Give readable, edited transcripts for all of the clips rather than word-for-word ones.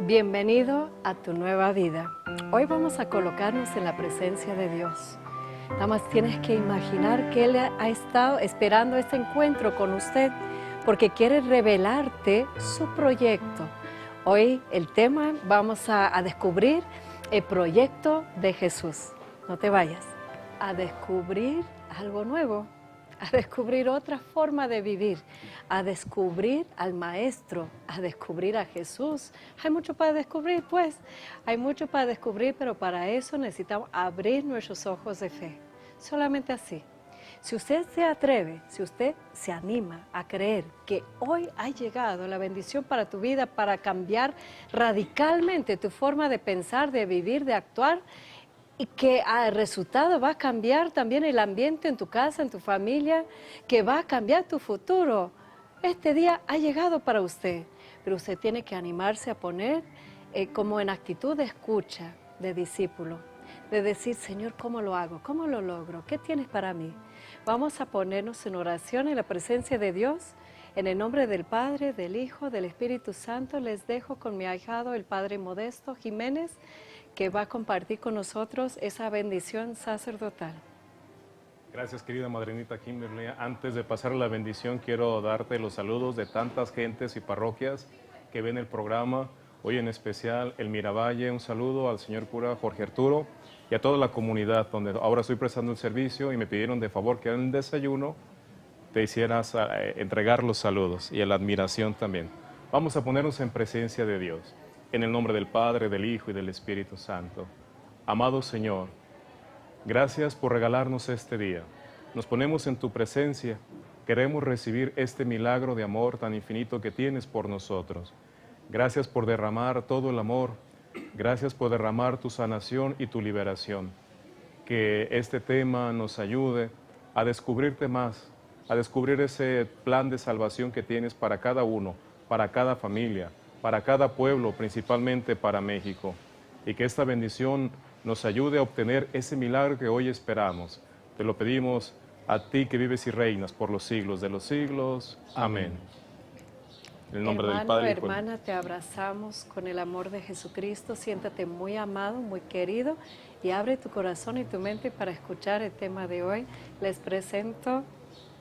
Bienvenido a tu nueva vida. Hoy vamos a colocarnos en la presencia de Dios. Nada más tienes que imaginar que Él ha estado esperando este encuentro con usted porque quiere revelarte su proyecto. Hoy el tema, vamos a descubrir el proyecto de Jesús. No te vayas. A descubrir algo nuevo, a descubrir otra forma de vivir, a descubrir al Maestro, a descubrir a Jesús. Hay mucho para descubrir, pues. Hay mucho para descubrir, pero para eso necesitamos abrir nuestros ojos de fe. Solamente así. Si usted se atreve, si usted se anima a creer que hoy ha llegado la bendición para tu vida, para cambiar radicalmente tu forma de pensar, de vivir, de actuar, y que al resultado va a cambiar también el ambiente en tu casa, en tu familia, que va a cambiar tu futuro. Este día ha llegado para usted, pero usted tiene que animarse a poner como en actitud de escucha, de discípulo, de decir, Señor, ¿cómo lo hago? ¿Cómo lo logro? ¿Qué tienes para mí? Vamos a ponernos en oración en la presencia de Dios. En el nombre del Padre, del Hijo, del Espíritu Santo, les dejo con mi ahijado, el Padre Modesto Jiménez, que va a compartir con nosotros esa bendición sacerdotal. Gracias, querida madrinita Kimberly. Antes de pasar la bendición, quiero darte los saludos de tantas gentes y parroquias que ven el programa. Hoy en especial el Miravalle, un saludo al señor cura Jorge Arturo y a toda la comunidad donde ahora estoy prestando el servicio y me pidieron de favor que en el desayuno te hicieras entregar los saludos y la admiración también. Vamos a ponernos en presencia de Dios. En el nombre del Padre, del Hijo y del Espíritu Santo. Amado Señor, gracias por regalarnos este día. Nos ponemos en tu presencia. Queremos recibir este milagro de amor tan infinito que tienes por nosotros. Gracias por derramar todo el amor. Gracias por derramar tu sanación y tu liberación. Que este tema nos ayude a descubrirte más, a descubrir ese plan de salvación que tienes para cada uno, para cada familia, para cada pueblo, principalmente para México, y que esta bendición nos ayude a obtener ese milagro que hoy esperamos. Te lo pedimos a ti que vives y reinas por los siglos de los siglos. Amén. En el nombre del Padre y del Hijo. Hermana, te abrazamos con el amor de Jesucristo. Siéntate muy amado, muy querido, y abre tu corazón y tu mente para escuchar el tema de hoy. Les presento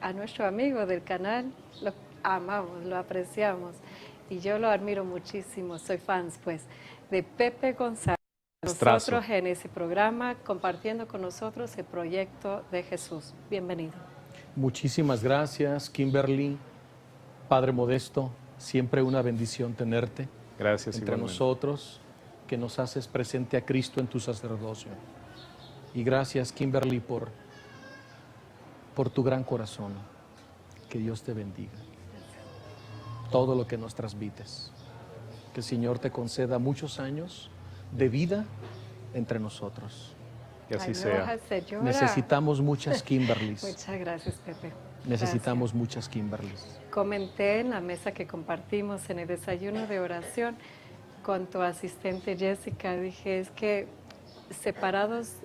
a nuestro amigo del canal. Lo amamos, lo apreciamos. Y yo lo admiro muchísimo, soy fans pues, de Pepe González. Nosotros en ese programa, compartiendo con nosotros el proyecto de Jesús. Bienvenido. Muchísimas gracias, Kimberly. Padre Modesto, siempre una bendición tenerte. Gracias entre igualmente. nosotros, que nos haces presente a Cristo en tu sacerdocio. Y gracias, Kimberly, por tu gran corazón. Que Dios te bendiga. Todo lo que nos transmites. Que el Señor te conceda muchos años de vida entre nosotros. Que así Ay, sea. Necesitamos muchas Kimberlys. Muchas gracias, Pepe. Necesitamos muchas Kimberlys. Comenté en la mesa que compartimos en el desayuno de oración con tu asistente Jessica, dije, es que separados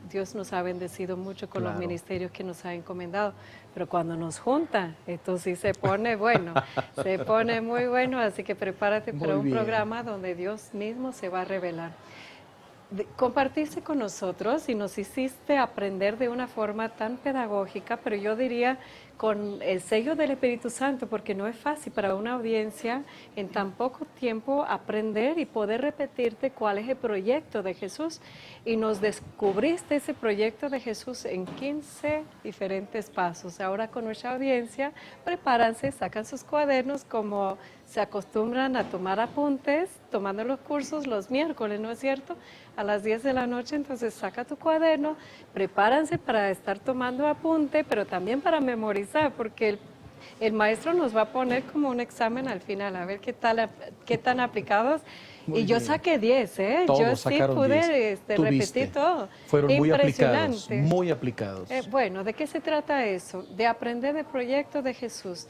Dios nos ha bendecido mucho con los ministerios que nos ha encomendado, pero cuando nos junta, esto sí se pone bueno, se pone muy bueno, así que prepárate para un programa donde Dios mismo se va a revelar. Compartiste con nosotros y nos hiciste aprender de una forma tan pedagógica, pero yo diría con el sello del Espíritu Santo, porque no es fácil para una audiencia en tan poco tiempo aprender y poder repetirte cuál es el proyecto de Jesús. Y nos descubriste ese proyecto de Jesús en 15 diferentes pasos. Ahora con nuestra audiencia, prepárense, sacan sus cuadernos como se acostumbran a tomar apuntes, tomando los cursos los miércoles, ¿no es cierto? A las 10 de la noche, entonces saca tu cuaderno, prepárense para estar tomando apunte, pero también para memorizar, porque el maestro nos va a poner como un examen al final, a ver qué tan aplicados. Muy y yo bien. Saqué 10, ¿eh? Todos yo sí pude repetir todo. Fueron muy aplicados, muy aplicados. Bueno, ¿de qué se trata eso? De aprender del proyecto de Jesús.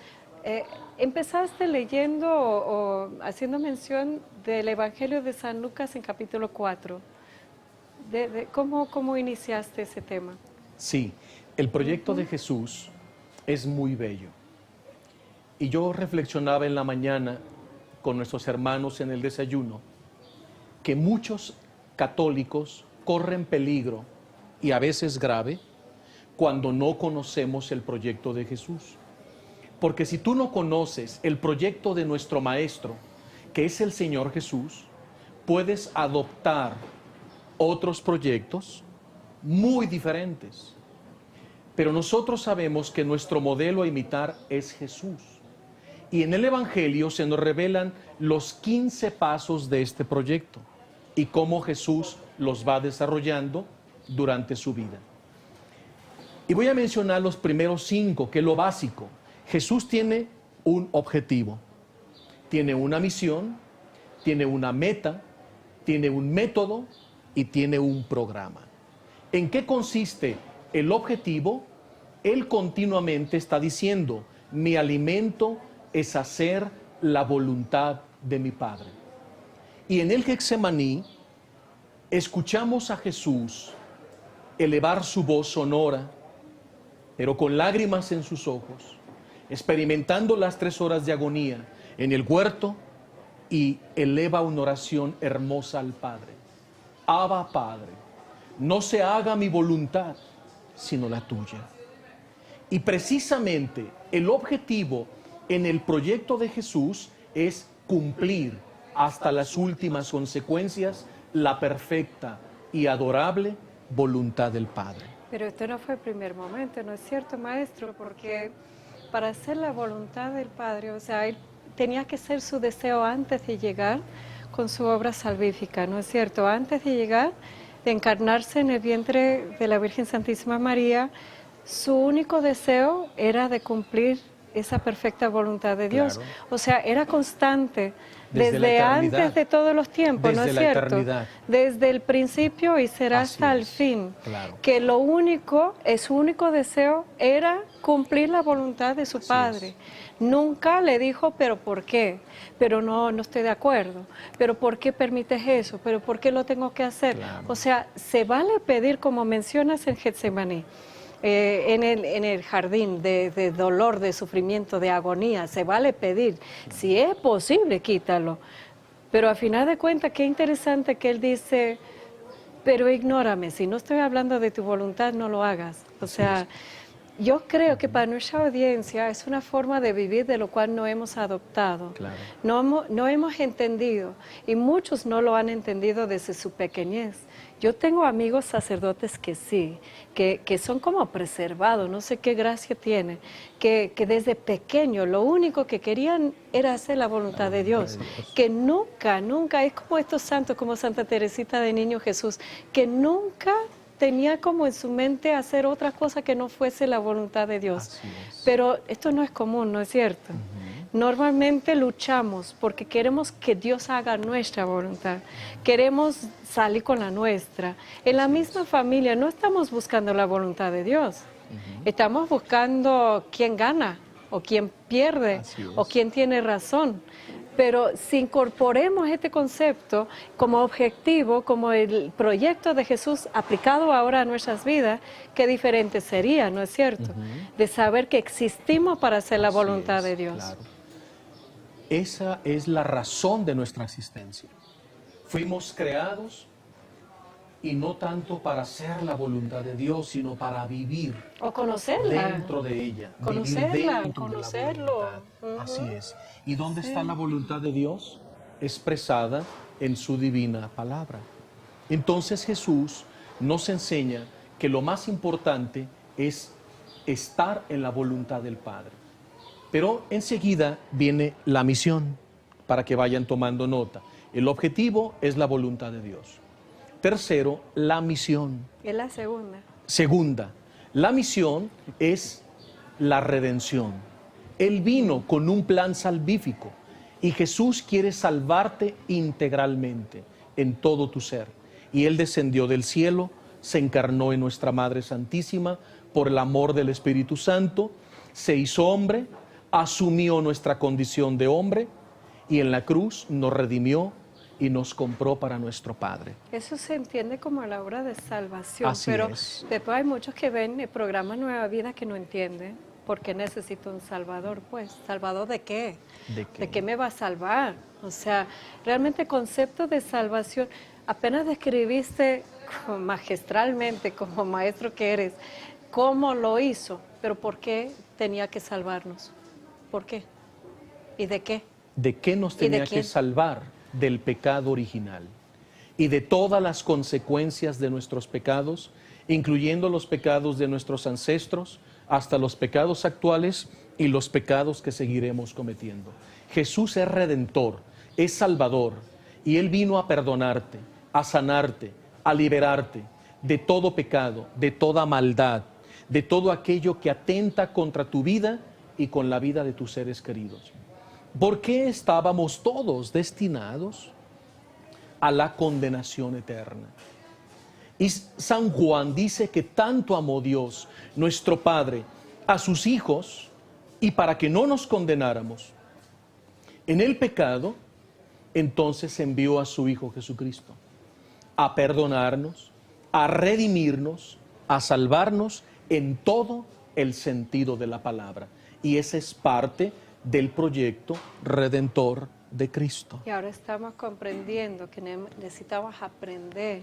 Empezaste leyendo o haciendo mención del Evangelio de San Lucas en capítulo 4. ¿Cómo iniciaste ese tema? Sí, el proyecto de Jesús es muy bello. Y yo reflexionaba en la mañana con nuestros hermanos en el desayuno que muchos católicos corren peligro, y a veces grave, cuando no conocemos el proyecto de Jesús. Porque si tú no conoces el proyecto de nuestro Maestro, que es el Señor Jesús, puedes adoptar otros proyectos muy diferentes. Pero nosotros sabemos que nuestro modelo a imitar es Jesús. Y en el Evangelio se nos revelan los 15 pasos de este proyecto y cómo Jesús los va desarrollando durante su vida. Y voy a mencionar los primeros 5, que es lo básico. Jesús tiene un objetivo, tiene una misión, tiene una meta, tiene un método y tiene un programa. ¿En qué consiste el objetivo? Él continuamente está diciendo: mi alimento es hacer la voluntad de mi Padre. Y en el Getsemaní escuchamos a Jesús elevar su voz sonora, pero con lágrimas en sus ojos, experimentando las 3 horas de agonía en el huerto, y eleva una oración hermosa al Padre. Abba, Padre, no se haga mi voluntad, sino la tuya. Y precisamente el objetivo en el proyecto de Jesús es cumplir hasta las últimas consecuencias la perfecta y adorable voluntad del Padre. Pero esto no fue el primer momento, ¿no es cierto, Maestro? Porque para hacer la voluntad del Padre, o sea, él tenía que ser su deseo antes de llegar con su obra salvífica, ¿no es cierto? Antes de llegar, de encarnarse en el vientre de la Virgen Santísima María, su único deseo era de cumplir esa perfecta voluntad de Dios. Claro. O sea, era constante Desde antes de todos los tiempos, ¿no es cierto? Eternidad. Desde el principio y será Así hasta el es, fin. claro. Que su único deseo era cumplir la voluntad de su Padre. Nunca le dijo, pero ¿por qué? Pero no estoy de acuerdo. Pero ¿por qué permites eso? Pero ¿por qué lo tengo que hacer? Claro. O sea, se vale pedir, como mencionas en Getsemaní, en el jardín de dolor, de sufrimiento, de agonía, se vale pedir. Si es posible, quítalo. Pero a final de cuentas, qué interesante que él dice: pero ignórame, si no estoy hablando de tu voluntad, no lo hagas. O sea, yo creo que para nuestra audiencia es una forma de vivir de lo cual no hemos adoptado. Claro. No hemos entendido, y muchos no lo han entendido desde su pequeñez. Yo tengo amigos sacerdotes que sí, que son como preservados, no sé qué gracia tiene, que desde pequeño lo único que querían era hacer la voluntad de Dios, que nunca, es como estos santos, como Santa Teresita de Niño Jesús, que nunca tenía como en su mente hacer otra cosa que no fuese la voluntad de Dios. Así es. Pero esto no es común, ¿no es cierto? Normalmente luchamos porque queremos que Dios haga nuestra voluntad, queremos salir con la nuestra. En la misma familia no estamos buscando la voluntad de Dios, estamos buscando quién gana o quién pierde o quién tiene razón. Pero si incorporemos este concepto como objetivo, como el proyecto de Jesús aplicado ahora a nuestras vidas, qué diferente sería, ¿no es cierto? De saber que existimos para hacer la voluntad de Dios. Claro. Esa es la razón de nuestra existencia. Fuimos creados y no tanto para hacer la voluntad de Dios, sino para vivir O conocerla. dentro de ella. Conocerla, vivir dentro de la conocerlo. voluntad. Así es. ¿Y dónde está la voluntad de Dios? Expresada en su divina palabra. Entonces Jesús nos enseña que lo más importante es estar en la voluntad del Padre. Pero enseguida viene la misión, para que vayan tomando nota. El objetivo es la voluntad de Dios. Tercero, la misión. Es la segunda. Segunda, la misión es la redención. Él vino con un plan salvífico y Jesús quiere salvarte integralmente en todo tu ser. Y Él descendió del cielo, se encarnó en nuestra Madre Santísima por el amor del Espíritu Santo, se hizo hombre, asumió nuestra condición de hombre y en la cruz nos redimió y nos compró para nuestro Padre. Eso se entiende como la obra de salvación, Así pero es. después hay muchos que ven el programa Nueva Vida que no entienden. porque necesito un Salvador, pues. ¿Salvador de qué? ¿De qué? ¿De qué me va a salvar? O sea, realmente el concepto de salvación, apenas describiste magistralmente, como maestro que eres, cómo lo hizo, pero ¿por qué tenía que salvarnos? ¿Por qué? ¿Y de qué? ¿De qué nos ¿Y de tenía que quién? salvar? Del pecado original y de todas las consecuencias de nuestros pecados, incluyendo los pecados de nuestros ancestros, hasta los pecados actuales y los pecados que seguiremos cometiendo. Jesús es redentor, es salvador, y Él vino a perdonarte, a sanarte, a liberarte de todo pecado, de toda maldad, de todo aquello que atenta contra tu vida y con la vida de tus seres queridos. ¿Por qué estábamos todos destinados a la condenación eterna? Y San Juan dice que tanto amó Dios, nuestro Padre, a sus hijos, y para que no nos condenáramos en el pecado, entonces envió a su Hijo Jesucristo a perdonarnos, a redimirnos, a salvarnos en todo el sentido de la palabra. Y esa es parte del proyecto redentor de Cristo. Y ahora estamos comprendiendo que necesitamos aprender.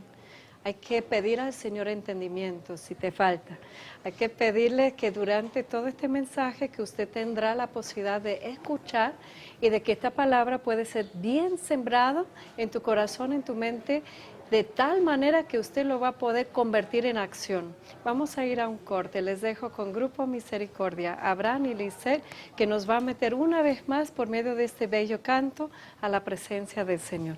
Hay que pedir al Señor entendimiento si te falta. Hay que pedirle que durante todo este mensaje que usted tendrá la posibilidad de escuchar y de que esta palabra puede ser bien sembrada en tu corazón, en tu mente, de tal manera que usted lo va a poder convertir en acción. Vamos a ir a un corte. Les dejo con Grupo Misericordia, Abraham y Lisset, que nos va a meter una vez más por medio de este bello canto a la presencia del Señor.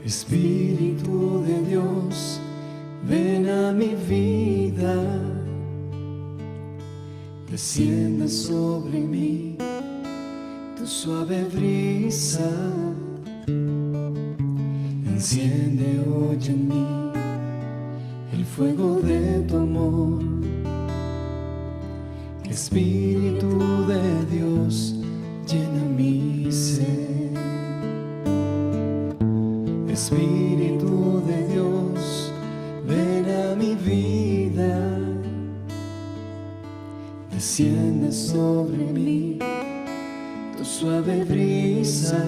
Espíritu de Dios, ven a mi vida, desciende sobre mí tu suave brisa, enciende hoy en mí el fuego de tu amor. Espíritu de Dios, llena mi ser. Espíritu de Dios, ven a mi vida, desciende sobre mí tu suave brisa,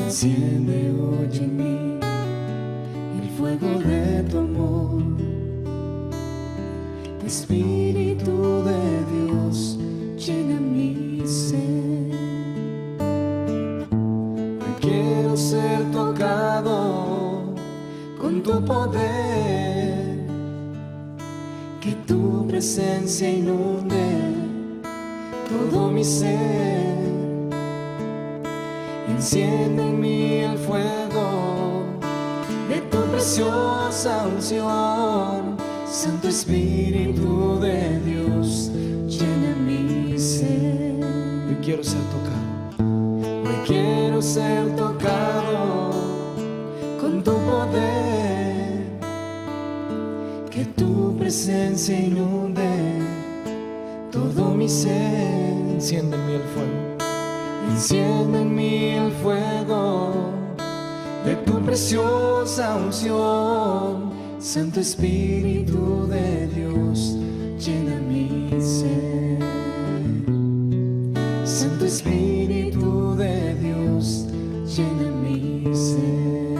enciende hoy en mí el fuego de tu amor. Espíritu de Dios, llena mi ser. Hoy quiero ser tocado con tu poder, que tu presencia inunde todo mi ser. Enciende en mí el fuego de tu preciosa unción. Santo Espíritu de Dios, llena mi ser. Hoy quiero ser tocado. Hoy quiero ser tocado con tu poder, que tu presencia inunde todo mi ser. Enciende en mí el fuego. Enciende en mí el fuego de tu preciosa unción. Santo Espíritu de Dios, llena mi ser. Santo Espíritu de Dios, llena mi ser.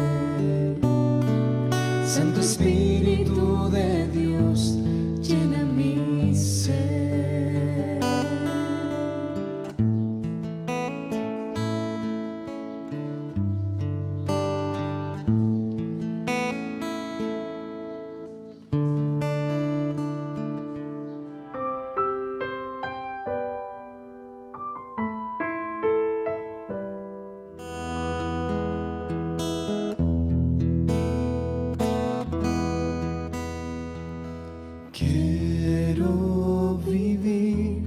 Santo Espíritu de Dios, llena mi ser. Quiero vivir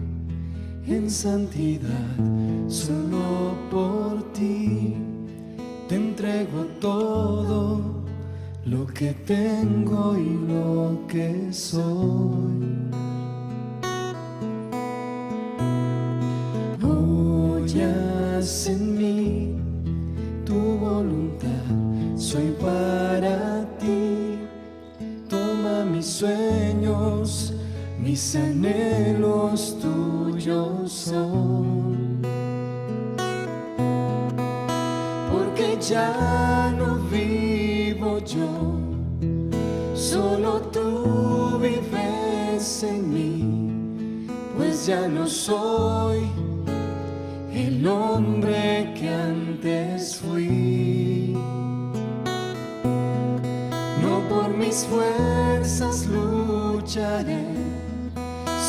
en santidad solo por ti. Te entrego todo lo que tengo y lo que soy. Hoy haz en mí tu soy para ti. Toma mis sueños, mis anhelos tuyos son. Porque ya no vivo yo, solo tú vives en mí, pues ya no soy el hombre que antes fui. No por mis fuerzas lucharé,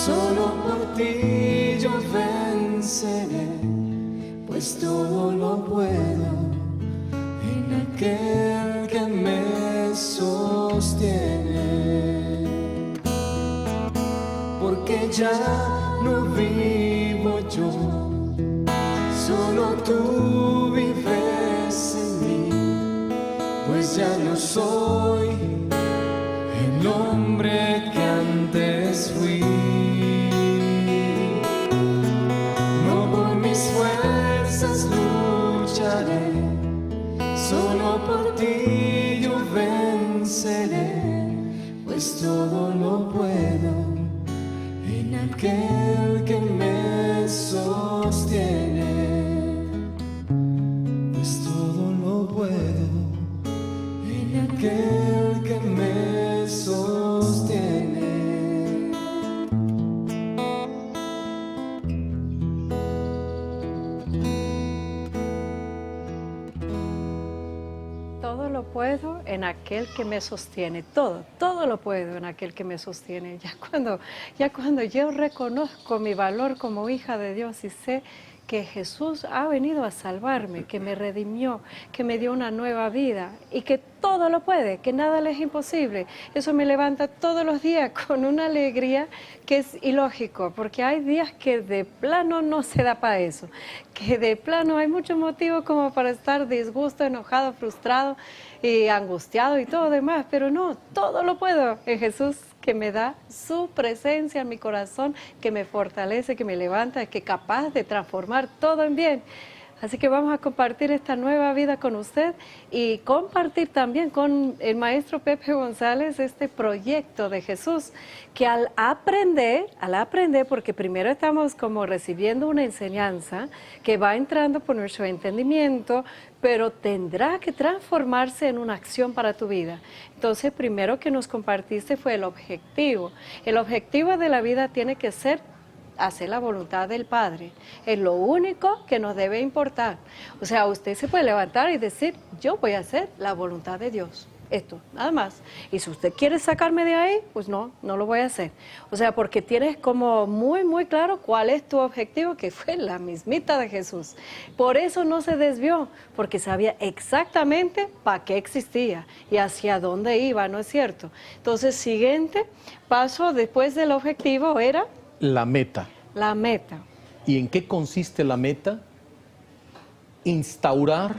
solo por ti yo venceré, pues todo lo puedo en aquel que me sostiene. Porque ya no vivo yo, solo tú vives en mí, pues ya no soy el hombre que antes fui. No por mis fuerzas lucharé, solo por ti yo venceré, pues todo lo puedo en aquel que me sostiene. Pues todo lo puedo en aquel que me sostiene. Todo lo puedo en aquel que me sostiene. Todo lo puedo en aquel que me sostiene. Ya cuando yo reconozco mi valor como hija de Dios y sé que Jesús ha venido a salvarme, que me redimió, que me dio una nueva vida y que todo lo puede, que nada le es imposible. Eso me levanta todos los días con una alegría que es ilógico, porque hay días que de plano no se da para eso, que de plano hay muchos motivos como para estar disgusto, enojado, frustrado y angustiado y todo demás, pero no, todo lo puedo en Jesús, que me da su presencia en mi corazón, que me fortalece, que me levanta, que es capaz de transformar todo en bien. Así que vamos a compartir esta nueva vida con usted y compartir también con el maestro Pepe González este proyecto de Jesús, que al aprender, porque primero estamos como recibiendo una enseñanza que va entrando por nuestro entendimiento, pero tendrá que transformarse en una acción para tu vida. Entonces, primero que nos compartiste fue el objetivo. El objetivo de la vida tiene que ser hacer la voluntad del Padre. Es lo único que nos debe importar. O sea, usted se puede levantar y decir, yo voy a hacer la voluntad de Dios. Esto, nada más. Y si usted quiere sacarme de ahí, pues no lo voy a hacer. O sea, porque tienes como muy claro cuál es tu objetivo, que fue la mismita de Jesús. Por eso no se desvió, porque sabía exactamente para qué existía y hacia dónde iba, ¿no es cierto? Entonces, siguiente paso después del objetivo era la meta. la meta. ¿Y en qué consiste la meta? Instaurar.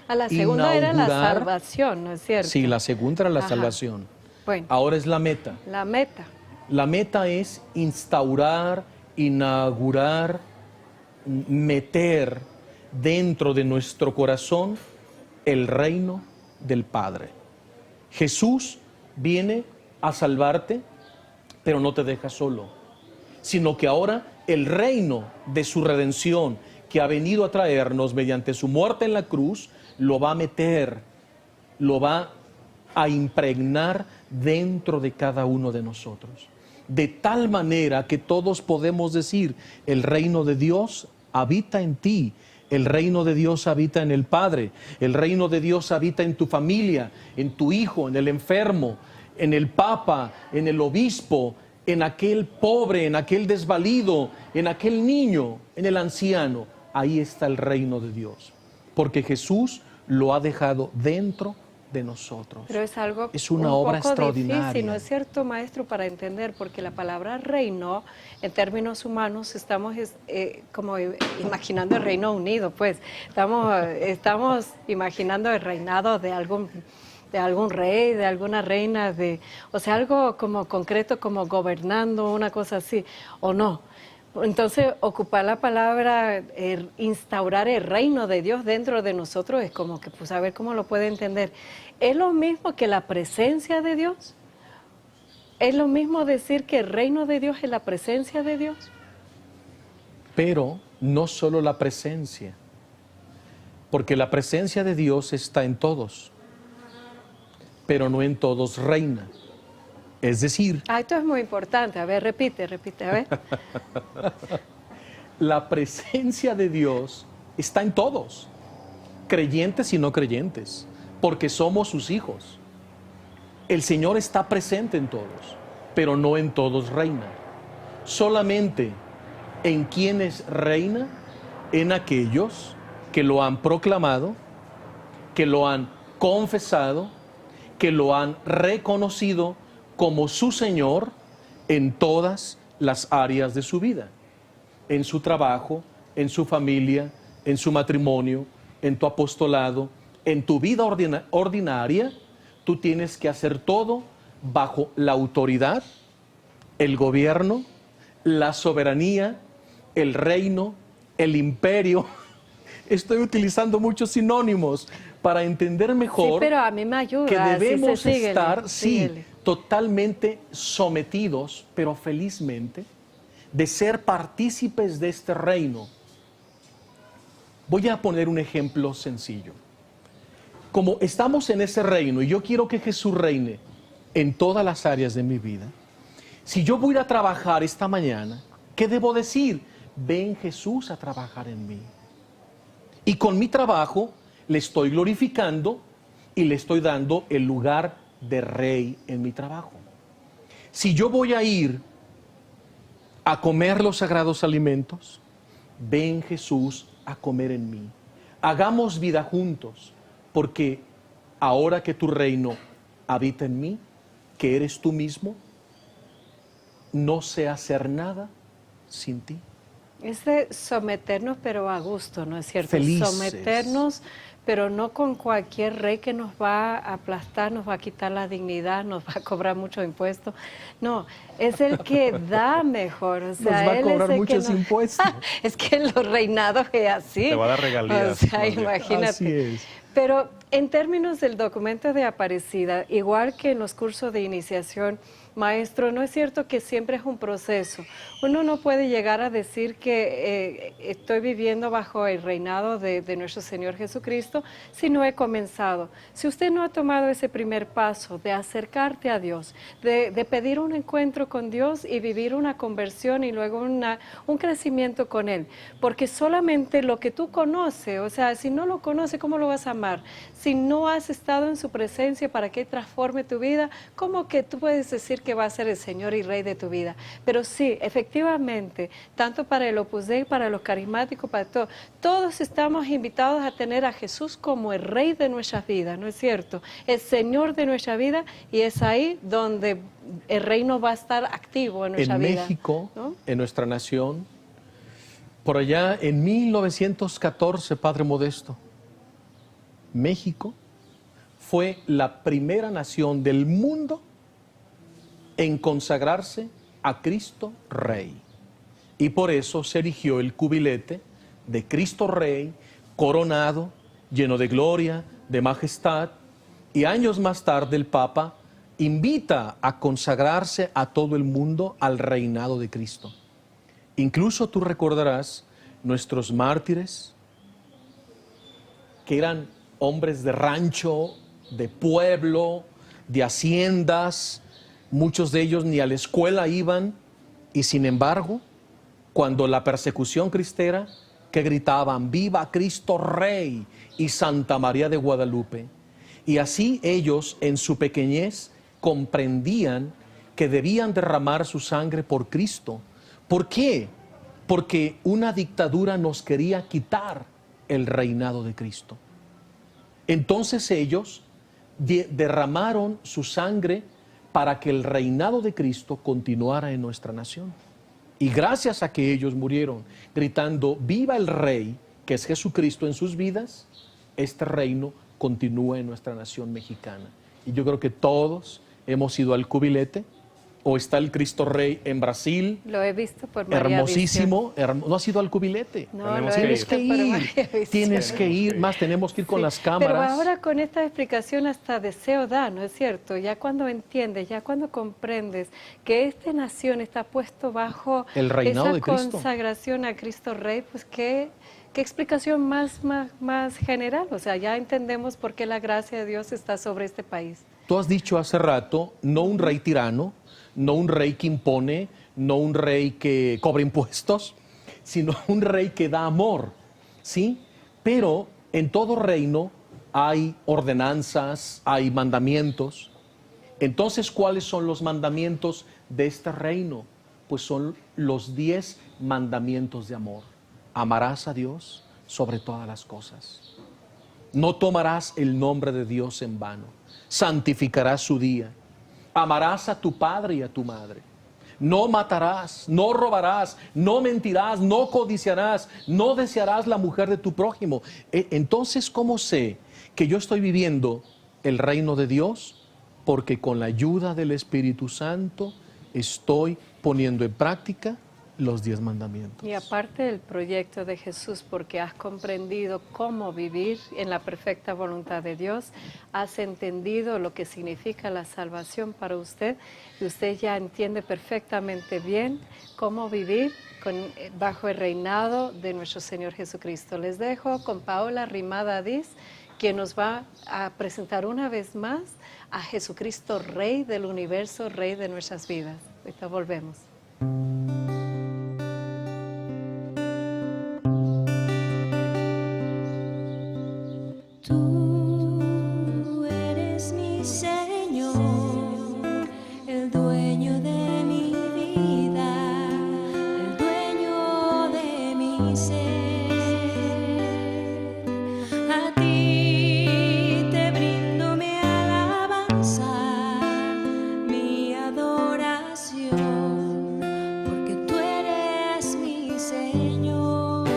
A la segunda era la inaugurar. salvación, ¿no es cierto? Sí, la segunda era la Ajá. salvación. Bueno, Ahora es la meta. la meta. La meta es instaurar, inaugurar, meter dentro de nuestro corazón el reino del Padre. Jesús viene a salvarte, pero no te deja solo, sino que ahora el reino de su redención que ha venido a traernos mediante su muerte en la cruz, lo va a meter, lo va a impregnar dentro de cada uno de nosotros. De tal manera que todos podemos decir, el reino de Dios habita en ti, el reino de Dios habita en el Padre, el reino de Dios habita en tu familia, en tu hijo, en el enfermo, en el Papa, en el obispo, en aquel pobre, en aquel desvalido, en aquel niño, en el anciano. Ahí está el reino de Dios, porque Jesús lo ha dejado dentro de nosotros. Pero es algo Es una un obra poco extraordinaria. difícil, ¿no es cierto, maestro, para entender? Porque la palabra reino, en términos humanos, estamos como imaginando el Reino Unido, pues. Estamos imaginando el reinado de algún rey, de alguna reina, o sea, algo como concreto, como gobernando, una cosa así, o no. Entonces, ocupar la palabra, instaurar el reino de Dios dentro de nosotros es como que, pues, a ver cómo lo puede entender. ¿Es lo mismo que la presencia de Dios? ¿Es lo mismo decir que el reino de Dios es la presencia de Dios? Pero no solo la presencia, porque la presencia de Dios está en todos, pero no en todos reina. Es decir, Esto es muy importante. A ver, repite, a ver. la presencia de Dios está en todos, creyentes y no creyentes, porque somos sus hijos. El Señor está presente en todos, pero no en todos reina. Solamente en quienes reina, en aquellos que lo han proclamado, que lo han confesado, que lo han reconocido como su Señor en todas las áreas de su vida, en su trabajo, en su familia, en su matrimonio, en tu apostolado, en tu vida ordinaria. Tú tienes que hacer todo bajo la autoridad, el gobierno, la soberanía, el reino, el imperio. Estoy utilizando muchos sinónimos para entender mejor. Sí, pero a mí me ayuda. Que debemos síguele, estar, síguele. totalmente sometidos, pero felizmente, de ser partícipes de este reino. Voy a poner un ejemplo sencillo. Como estamos en ese reino y yo quiero que Jesús reine en todas las áreas de mi vida, si yo voy a ir a trabajar esta mañana, ¿qué debo decir? Ven Jesús a trabajar en mí. Y con mi trabajo le estoy glorificando y le estoy dando el lugar de rey en mi trabajo. Si yo voy a ir a comer los sagrados alimentos, ven Jesús a comer en mí. Hagamos vida juntos, porque ahora que tu reino habita en mí, que eres tú mismo, no sé hacer nada sin ti. Es de someternos, pero a gusto, ¿no es cierto? Felices. Someternos, pero no con cualquier rey que nos va a aplastar, nos va a quitar la dignidad, nos va a cobrar muchos impuestos. No, es el que da mejor. O sea, Nos va a él cobrar es el muchos que nos... impuestos. Es que los reinados es así. Te va a dar regalías. O sea, más bien. imagínate. Así es. Pero en términos del documento de Aparecida, igual que en los cursos de iniciación, maestro, ¿no es cierto que siempre es un proceso? Uno no puede llegar a decir que estoy viviendo bajo el reinado de nuestro Señor Jesucristo si no he comenzado. Si usted no ha tomado ese primer paso de acercarte a Dios, de pedir un encuentro con Dios y vivir una conversión y luego un crecimiento con Él, porque solamente lo que tú conoces, o sea, si no lo conoces, ¿cómo lo vas a amar? Si no has estado en su presencia para que transforme tu vida, ¿cómo que tú puedes decir que va a ser el Señor y Rey de tu vida? Pero sí, efectivamente, tanto para el Opus Dei, para los carismáticos, para todos estamos invitados a tener a Jesús como el Rey de nuestras vidas, ¿no es cierto? El Señor de nuestra vida, y es ahí donde el reino va a estar activo en nuestra vida. En México, ¿no? en nuestra nación, por allá en 1914, Padre Modesto, México fue la primera nación del mundo en consagrarse a Cristo Rey. Y por eso se erigió el cubilete de Cristo Rey, coronado, lleno de gloria, de majestad. Y años más tarde el Papa invita a consagrarse a todo el mundo al reinado de Cristo. Incluso tú recordarás nuestros mártires, que eran hombres de rancho, de pueblo, de haciendas. Muchos de ellos ni a la escuela iban, y sin embargo, cuando la persecución cristera, que gritaban, ¡viva Cristo Rey y Santa María de Guadalupe! Y así ellos, en su pequeñez, comprendían que debían derramar su sangre por Cristo. ¿Por qué? Porque una dictadura nos quería quitar el reinado de Cristo. Entonces ellos derramaron su sangre para que el reinado de Cristo continuara en nuestra nación. Y gracias a que ellos murieron gritando, ¡viva el Rey!, que es Jesucristo en sus vidas, este reino continúa en nuestra nación mexicana. Y yo creo que todos hemos ido al cubilete, o está el Cristo Rey en Brasil, Lo he visto por María hermosísimo. ¿No has ido al cubilete? No, Tenemos lo he que ir. visto Tienes que por ir, María Visión. tienes que ir, más tenemos que ir con Sí, las cámaras. Pero ahora con esta explicación hasta deseo da, ¿no es cierto? Ya cuando entiendes, ya cuando comprendes que esta nación está puesto bajo El reinado esa de Cristo. consagración a Cristo Rey, pues qué explicación más general. O sea, ya entendemos por qué la gracia de Dios está sobre este país. Tú has dicho hace rato, no un rey tirano, no un rey que impone, no un rey que cobra impuestos, sino un rey que da amor, ¿sí? Pero en todo reino hay ordenanzas, hay mandamientos. Entonces, ¿cuáles son los mandamientos de este reino? Pues son los 10 mandamientos de amor. Amarás a Dios sobre todas las cosas. No tomarás el nombre de Dios en vano. Santificarás su día. Amarás a tu padre y a tu madre. No matarás, no robarás, no mentirás, no codiciarás, no desearás la mujer de tu prójimo. Entonces, ¿cómo sé que yo estoy viviendo el reino de Dios? Porque con la ayuda del Espíritu Santo estoy poniendo en práctica los 10 mandamientos. Y aparte del proyecto de Jesús, porque has comprendido cómo vivir en la perfecta voluntad de Dios, has entendido lo que significa la salvación para usted, y usted ya entiende perfectamente bien cómo vivir bajo el reinado de nuestro Señor Jesucristo. Les dejo con Paola Rimada Diz, quien nos va a presentar una vez más a Jesucristo, Rey del universo, Rey de nuestras vidas. Ahorita volvemos. Tú eres mi Señor, el dueño de mi vida, el dueño de mi ser. A ti te brindo mi alabanza, mi adoración, porque tú eres mi Señor.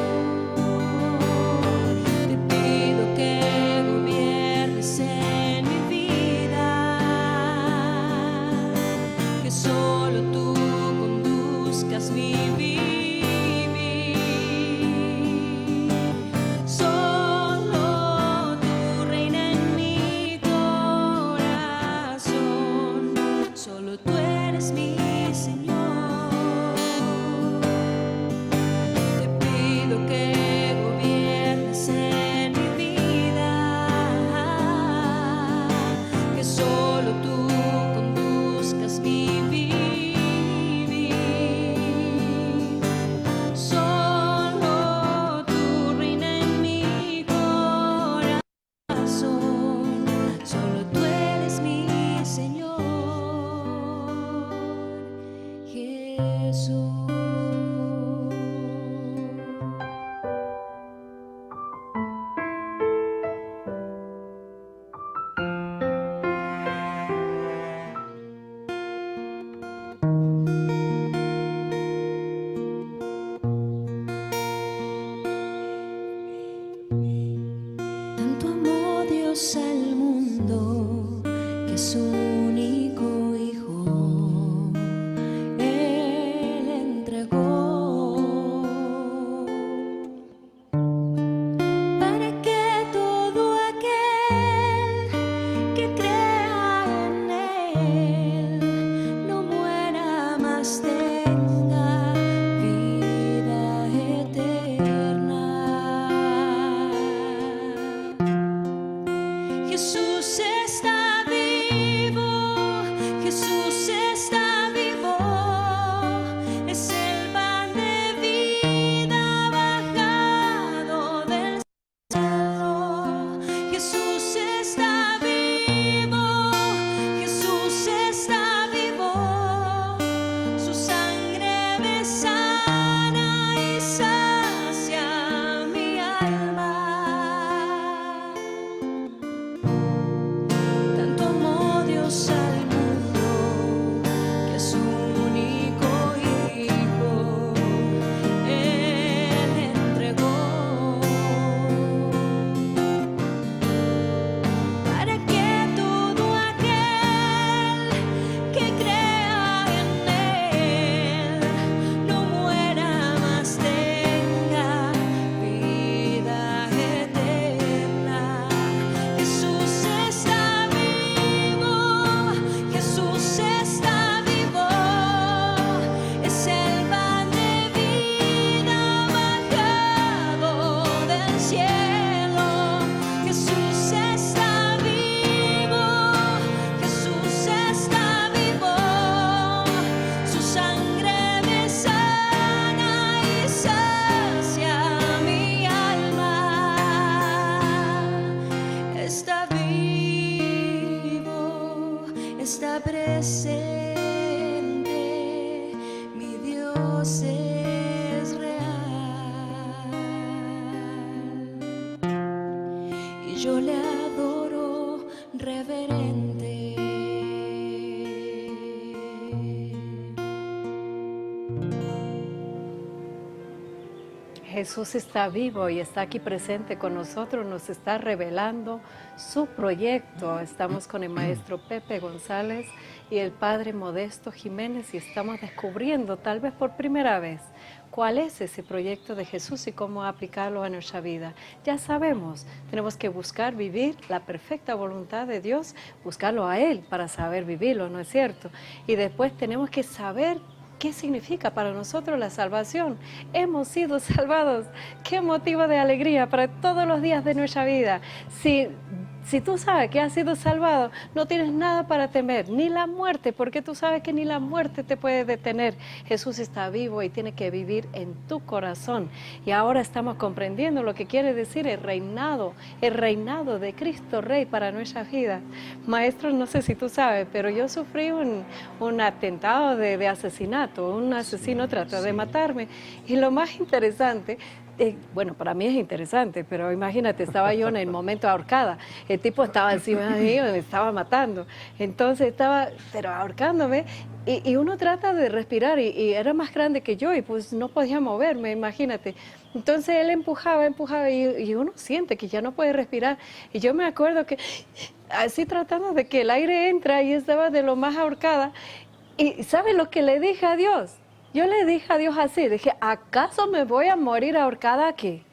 Te pido que gobiernes en mi vida, que solo tú conduzcas mi vivir. Solo tú reina en mi corazón, solo tú eres mi Señor. Te pido que gobiernes en mi vida, que solo tú conduzcas mi vivir. Jesús está vivo y está aquí presente con nosotros, nos está revelando su proyecto. Estamos con el maestro Pepe González y el padre Modesto Jiménez y estamos descubriendo tal vez por primera vez cuál es ese proyecto de Jesús y cómo aplicarlo a nuestra vida. Ya sabemos, tenemos que buscar vivir la perfecta voluntad de Dios, buscarlo a Él para saber vivirlo, ¿no es cierto? Y después tenemos que saber ¿qué significa para nosotros la salvación? Hemos sido salvados. ¡Qué motivo de alegría para todos los días de nuestra vida! Si tú sabes que has sido salvado, no tienes nada para temer, ni la muerte, porque tú sabes que ni la muerte te puede detener. Jesús está vivo y tiene que vivir en tu corazón. Y ahora estamos comprendiendo lo que quiere decir el reinado de Cristo Rey para nuestra vida. Maestro, no sé si tú sabes, pero yo sufrí un atentado de asesinato. Un asesino trató de matarme. Y lo más interesante, bueno, para mí es interesante, pero imagínate, estaba yo en el momento ahorcada. El tipo estaba encima de mí y me estaba matando. Entonces estaba, pero ahorcándome, y uno trata de respirar, y era más grande que yo, y pues no podía moverme, imagínate. Entonces él empujaba, y uno siente que ya no puede respirar. Y yo me acuerdo que, así tratando de que el aire entra, y estaba de lo más ahorcada. Y ¿sabes lo que le dije a Dios? Yo le dije a Dios así, dije, ¿acaso me voy a morir ahorcada aquí?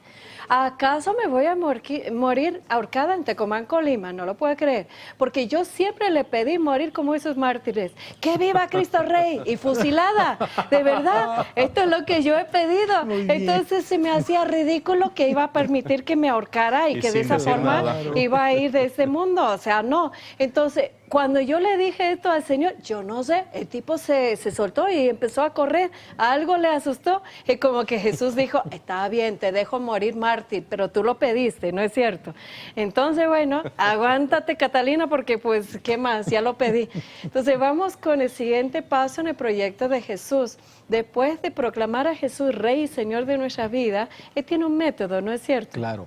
¿Acaso me voy a morir ahorcada en Tecomán, Colima? No lo puedo creer, porque yo siempre le pedí morir como esos mártires. ¡Que viva Cristo Rey! Y fusilada, de verdad, esto es lo que yo he pedido. Entonces se me hacía ridículo que iba a permitir que me ahorcara y que de esa forma iba a ir de este mundo, o sea, no. Entonces, cuando yo le dije esto al Señor, yo no sé, el tipo se soltó y empezó a correr, algo le asustó, y como que Jesús dijo, está bien, te dejo morir mártir, pero tú lo pediste, ¿no es cierto? Entonces, bueno, aguántate, Catalina, porque pues, ¿qué más? Ya lo pedí. Entonces, vamos con el siguiente paso en el proyecto de Jesús. Después de proclamar a Jesús Rey y Señor de nuestra vida, Él tiene un método, ¿no es cierto? Claro,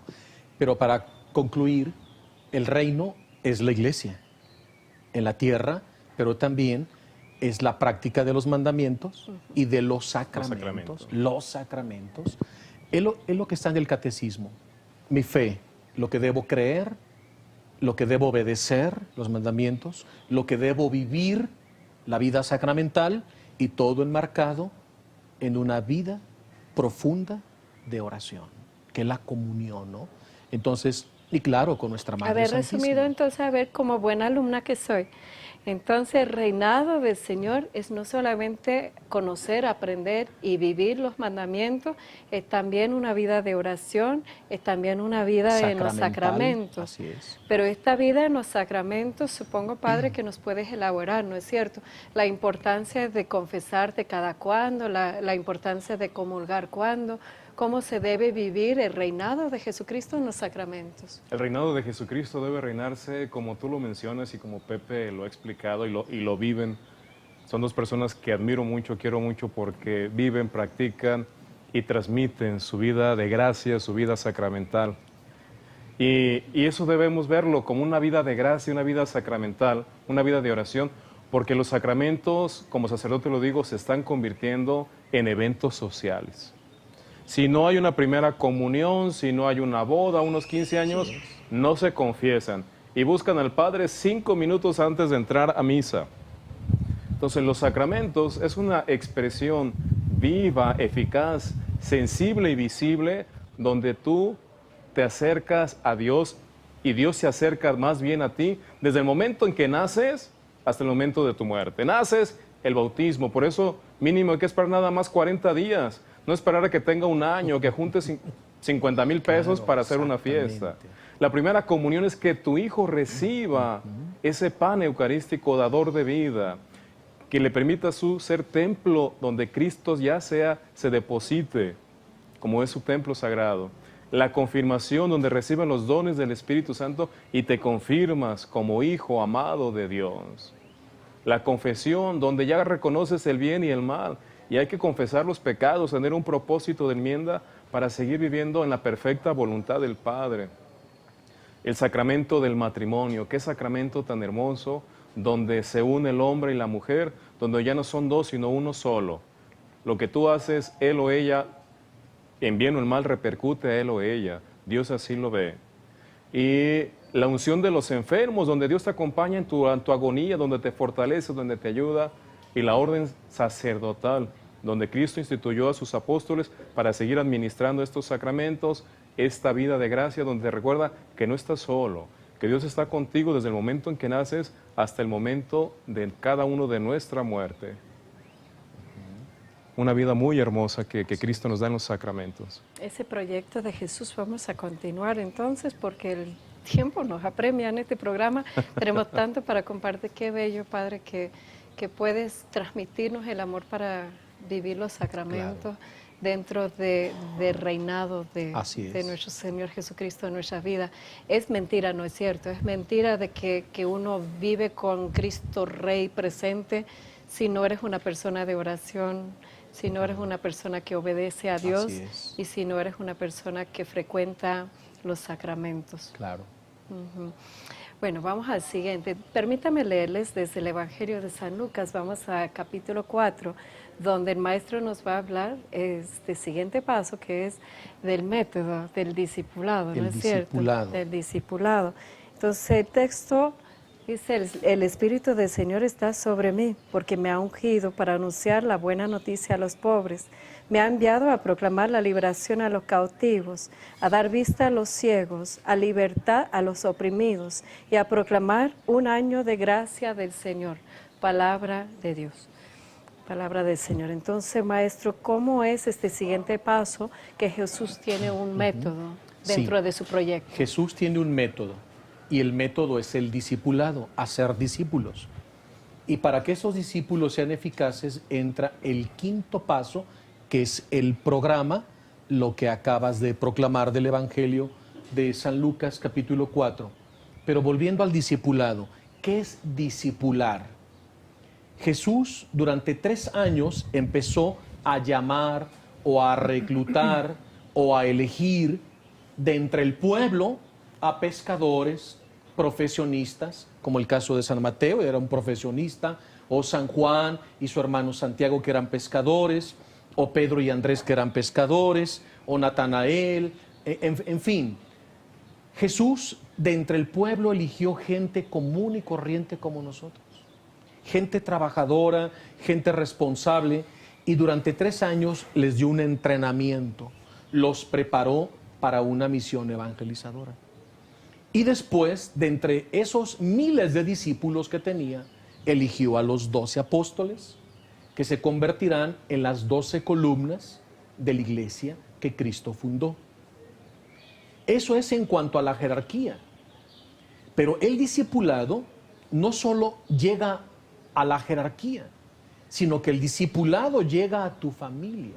pero para concluir, el reino es la iglesia en la tierra, pero también es la práctica de los mandamientos y de los sacramentos. Los sacramentos. Es lo que está en el catecismo. Mi fe, lo que debo creer, lo que debo obedecer, los mandamientos, lo que debo vivir, la vida sacramental, y todo enmarcado en una vida profunda de oración, que es la comunión, ¿no? Entonces, y claro, con nuestra Madre Haber Santísima. resumido entonces, a ver, como buena alumna que soy. Entonces, el reinado del Señor es no solamente conocer, aprender y vivir los mandamientos, es también una vida de oración, es también una vida en los sacramentos. Así es. Pero esta vida en los sacramentos, supongo, Padre, que nos puedes elaborar, ¿no es cierto? La importancia de confesarte cada cuándo, la importancia de comulgar cuándo, cómo se debe vivir el reinado de Jesucristo en los sacramentos. El reinado de Jesucristo debe reinarse como tú lo mencionas y como Pepe lo ha explicado y lo viven. Son dos personas que admiro mucho, quiero mucho porque viven, practican y transmiten su vida de gracia, su vida sacramental. Y eso debemos verlo como una vida de gracia, una vida sacramental, una vida de oración, porque los sacramentos, como sacerdote lo digo, se están convirtiendo en eventos sociales. Si no hay una primera comunión, si no hay una boda, unos 15 años, no se confiesan y buscan al Padre 5 minutos antes de entrar a misa. Entonces, los sacramentos es una expresión viva, eficaz, sensible y visible, donde tú te acercas a Dios y Dios se acerca más bien a ti desde el momento en que naces hasta el momento de tu muerte. Naces, el bautismo, por eso mínimo hay que esperar nada más 40 días. No esperar a que tenga un año, que junte 50,000 pesos para hacer una fiesta. La primera comunión es que tu hijo reciba ese pan eucarístico dador de vida, que le permita su ser templo donde Cristo ya se deposite, como es su templo sagrado. La confirmación donde reciben los dones del Espíritu Santo y te confirmas como hijo amado de Dios. La confesión donde ya reconoces el bien y el mal. Y hay que confesar los pecados, tener un propósito de enmienda para seguir viviendo en la perfecta voluntad del Padre. El sacramento del matrimonio, qué sacramento tan hermoso, donde se une el hombre y la mujer, donde ya no son dos, sino uno solo. Lo que tú haces, él o ella en bien o en mal repercute a él o ella. Dios así lo ve. Y la unción de los enfermos, donde Dios te acompaña en tu agonía, donde te fortalece, donde te ayuda. Y la orden sacerdotal, donde Cristo instituyó a sus apóstoles para seguir administrando estos sacramentos, esta vida de gracia, donde te recuerda que no estás solo, que Dios está contigo desde el momento en que naces hasta el momento de cada uno de nuestra muerte. Una vida muy hermosa que Cristo nos da en los sacramentos. Ese proyecto de Jesús vamos a continuar entonces, porque el tiempo nos apremia en este programa. Tenemos tanto para compartir. Qué bello, Padre, que puedes transmitirnos el amor para vivir los sacramentos dentro del reinado de nuestro Señor Jesucristo en nuestra vida. Es mentira, ¿no es cierto? Es mentira de que uno vive con Cristo Rey presente si no eres una persona de oración, si no eres una persona que obedece a Dios y si no eres una persona que frecuenta los sacramentos. Claro. Bueno, vamos al siguiente. Permítame leerles desde el Evangelio de San Lucas. Vamos a capítulo 4, donde el maestro nos va a hablar este siguiente paso, que es del método del discipulado, ¿no es cierto? Del discipulado. Entonces el texto dice: el Espíritu del Señor está sobre mí, porque me ha ungido para anunciar la buena noticia a los pobres. Me ha enviado a proclamar la liberación a los cautivos, a dar vista a los ciegos, a libertad a los oprimidos y a proclamar un año de gracia del Señor. Palabra de Dios. Palabra del Señor. Entonces, maestro, ¿cómo es este siguiente paso que Jesús tiene un método dentro de su proyecto? Jesús tiene un método y el método es el discipulado, hacer discípulos. Y para que esos discípulos sean eficaces entra el quinto paso, que es el programa, lo que acabas de proclamar del Evangelio de San Lucas capítulo 4. Pero volviendo al discipulado, ¿qué es discipular? Jesús durante 3 años empezó a llamar o a reclutar o a elegir de entre el pueblo a pescadores, profesionistas, como el caso de San Mateo, era un profesionista, o San Juan y su hermano Santiago, que eran pescadores, o Pedro y Andrés, que eran pescadores, o Natanael, en fin. Jesús de entre el pueblo eligió gente común y corriente como nosotros, gente trabajadora, gente responsable, y durante 3 años les dio un entrenamiento, los preparó para una misión evangelizadora. Y después, de entre esos miles de discípulos que tenía, eligió a los 12 apóstoles, que se convertirán en las 12 columnas de la iglesia que Cristo fundó. Eso es en cuanto a la jerarquía. Pero el discipulado no solo llega a la jerarquía, sino que el discipulado llega a tu familia.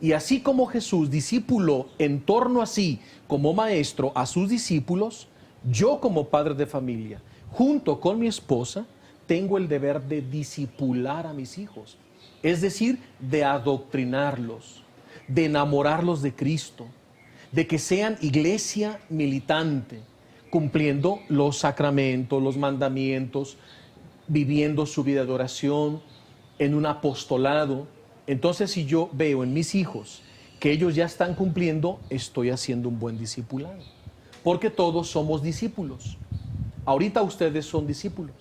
Y así como Jesús discipuló en torno a sí como maestro a sus discípulos, yo como padre de familia, junto con mi esposa, tengo el deber de discipular a mis hijos. Es decir, de adoctrinarlos, de enamorarlos de Cristo, de que sean iglesia militante, cumpliendo los sacramentos, los mandamientos, viviendo su vida de oración, en un apostolado. Entonces, si yo veo en mis hijos que ellos ya están cumpliendo, estoy haciendo un buen discipulado. Porque todos somos discípulos. Ahorita ustedes son discípulos.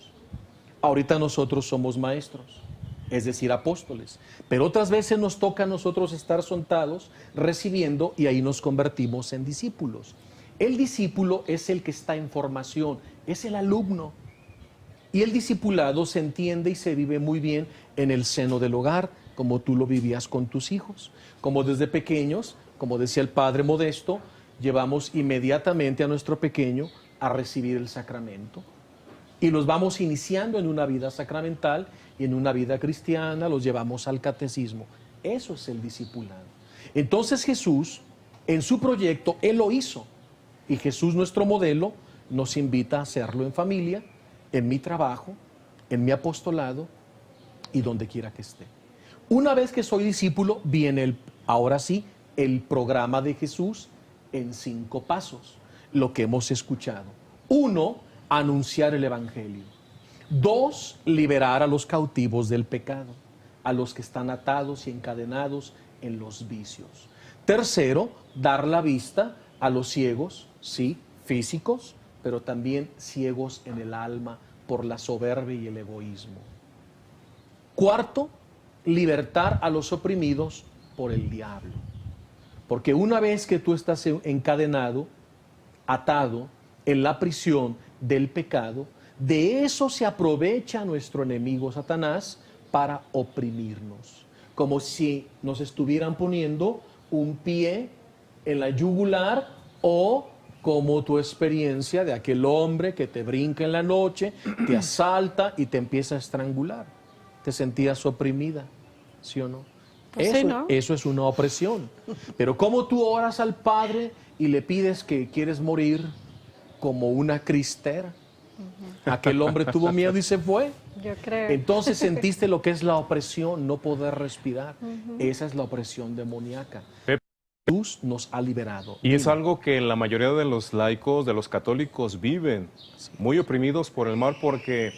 Ahorita nosotros somos maestros, es decir, apóstoles. Pero otras veces nos toca a nosotros estar sentados, recibiendo, y ahí nos convertimos en discípulos. El discípulo es el que está en formación, es el alumno. Y el discipulado se entiende y se vive muy bien en el seno del hogar, como tú lo vivías con tus hijos. Como desde pequeños, como decía el padre Modesto, llevamos inmediatamente a nuestro pequeño a recibir el sacramento. Y los vamos iniciando en una vida sacramental y en una vida cristiana, los llevamos al catecismo. Eso es el discipulado. Entonces Jesús, en su proyecto, Él lo hizo. Y Jesús, nuestro modelo, nos invita a hacerlo en familia, en mi trabajo, en mi apostolado y donde quiera que esté. Una vez que soy discípulo, viene ahora sí, el programa de Jesús en 5 pasos, lo que hemos escuchado. 1, anunciar el Evangelio. 2, liberar a los cautivos del pecado, a los que están atados y encadenados en los vicios. Tercero, dar la vista a los ciegos, sí, físicos, pero también ciegos en el alma por la soberbia y el egoísmo. Cuarto, libertar a los oprimidos por el diablo. Porque una vez que tú estás encadenado, atado en la prisión del pecado, de eso se aprovecha nuestro enemigo Satanás para oprimirnos. Como si nos estuvieran poniendo un pie en la yugular, o como tu experiencia de aquel hombre que te brinca en la noche, te asalta y te empieza a estrangular. Te sentías oprimida, ¿sí o no? Pues Eso, sí, ¿no? eso es una opresión. Pero como tú oras al Padre y le pides que quieres morir como una cristera, aquel hombre tuvo miedo y se fue. Yo creo. Entonces sentiste lo que es la opresión, no poder respirar. Esa es la opresión demoníaca. Jesús nos ha liberado. Y es algo que la mayoría de los laicos, de los católicos, viven muy oprimidos por el mal, porque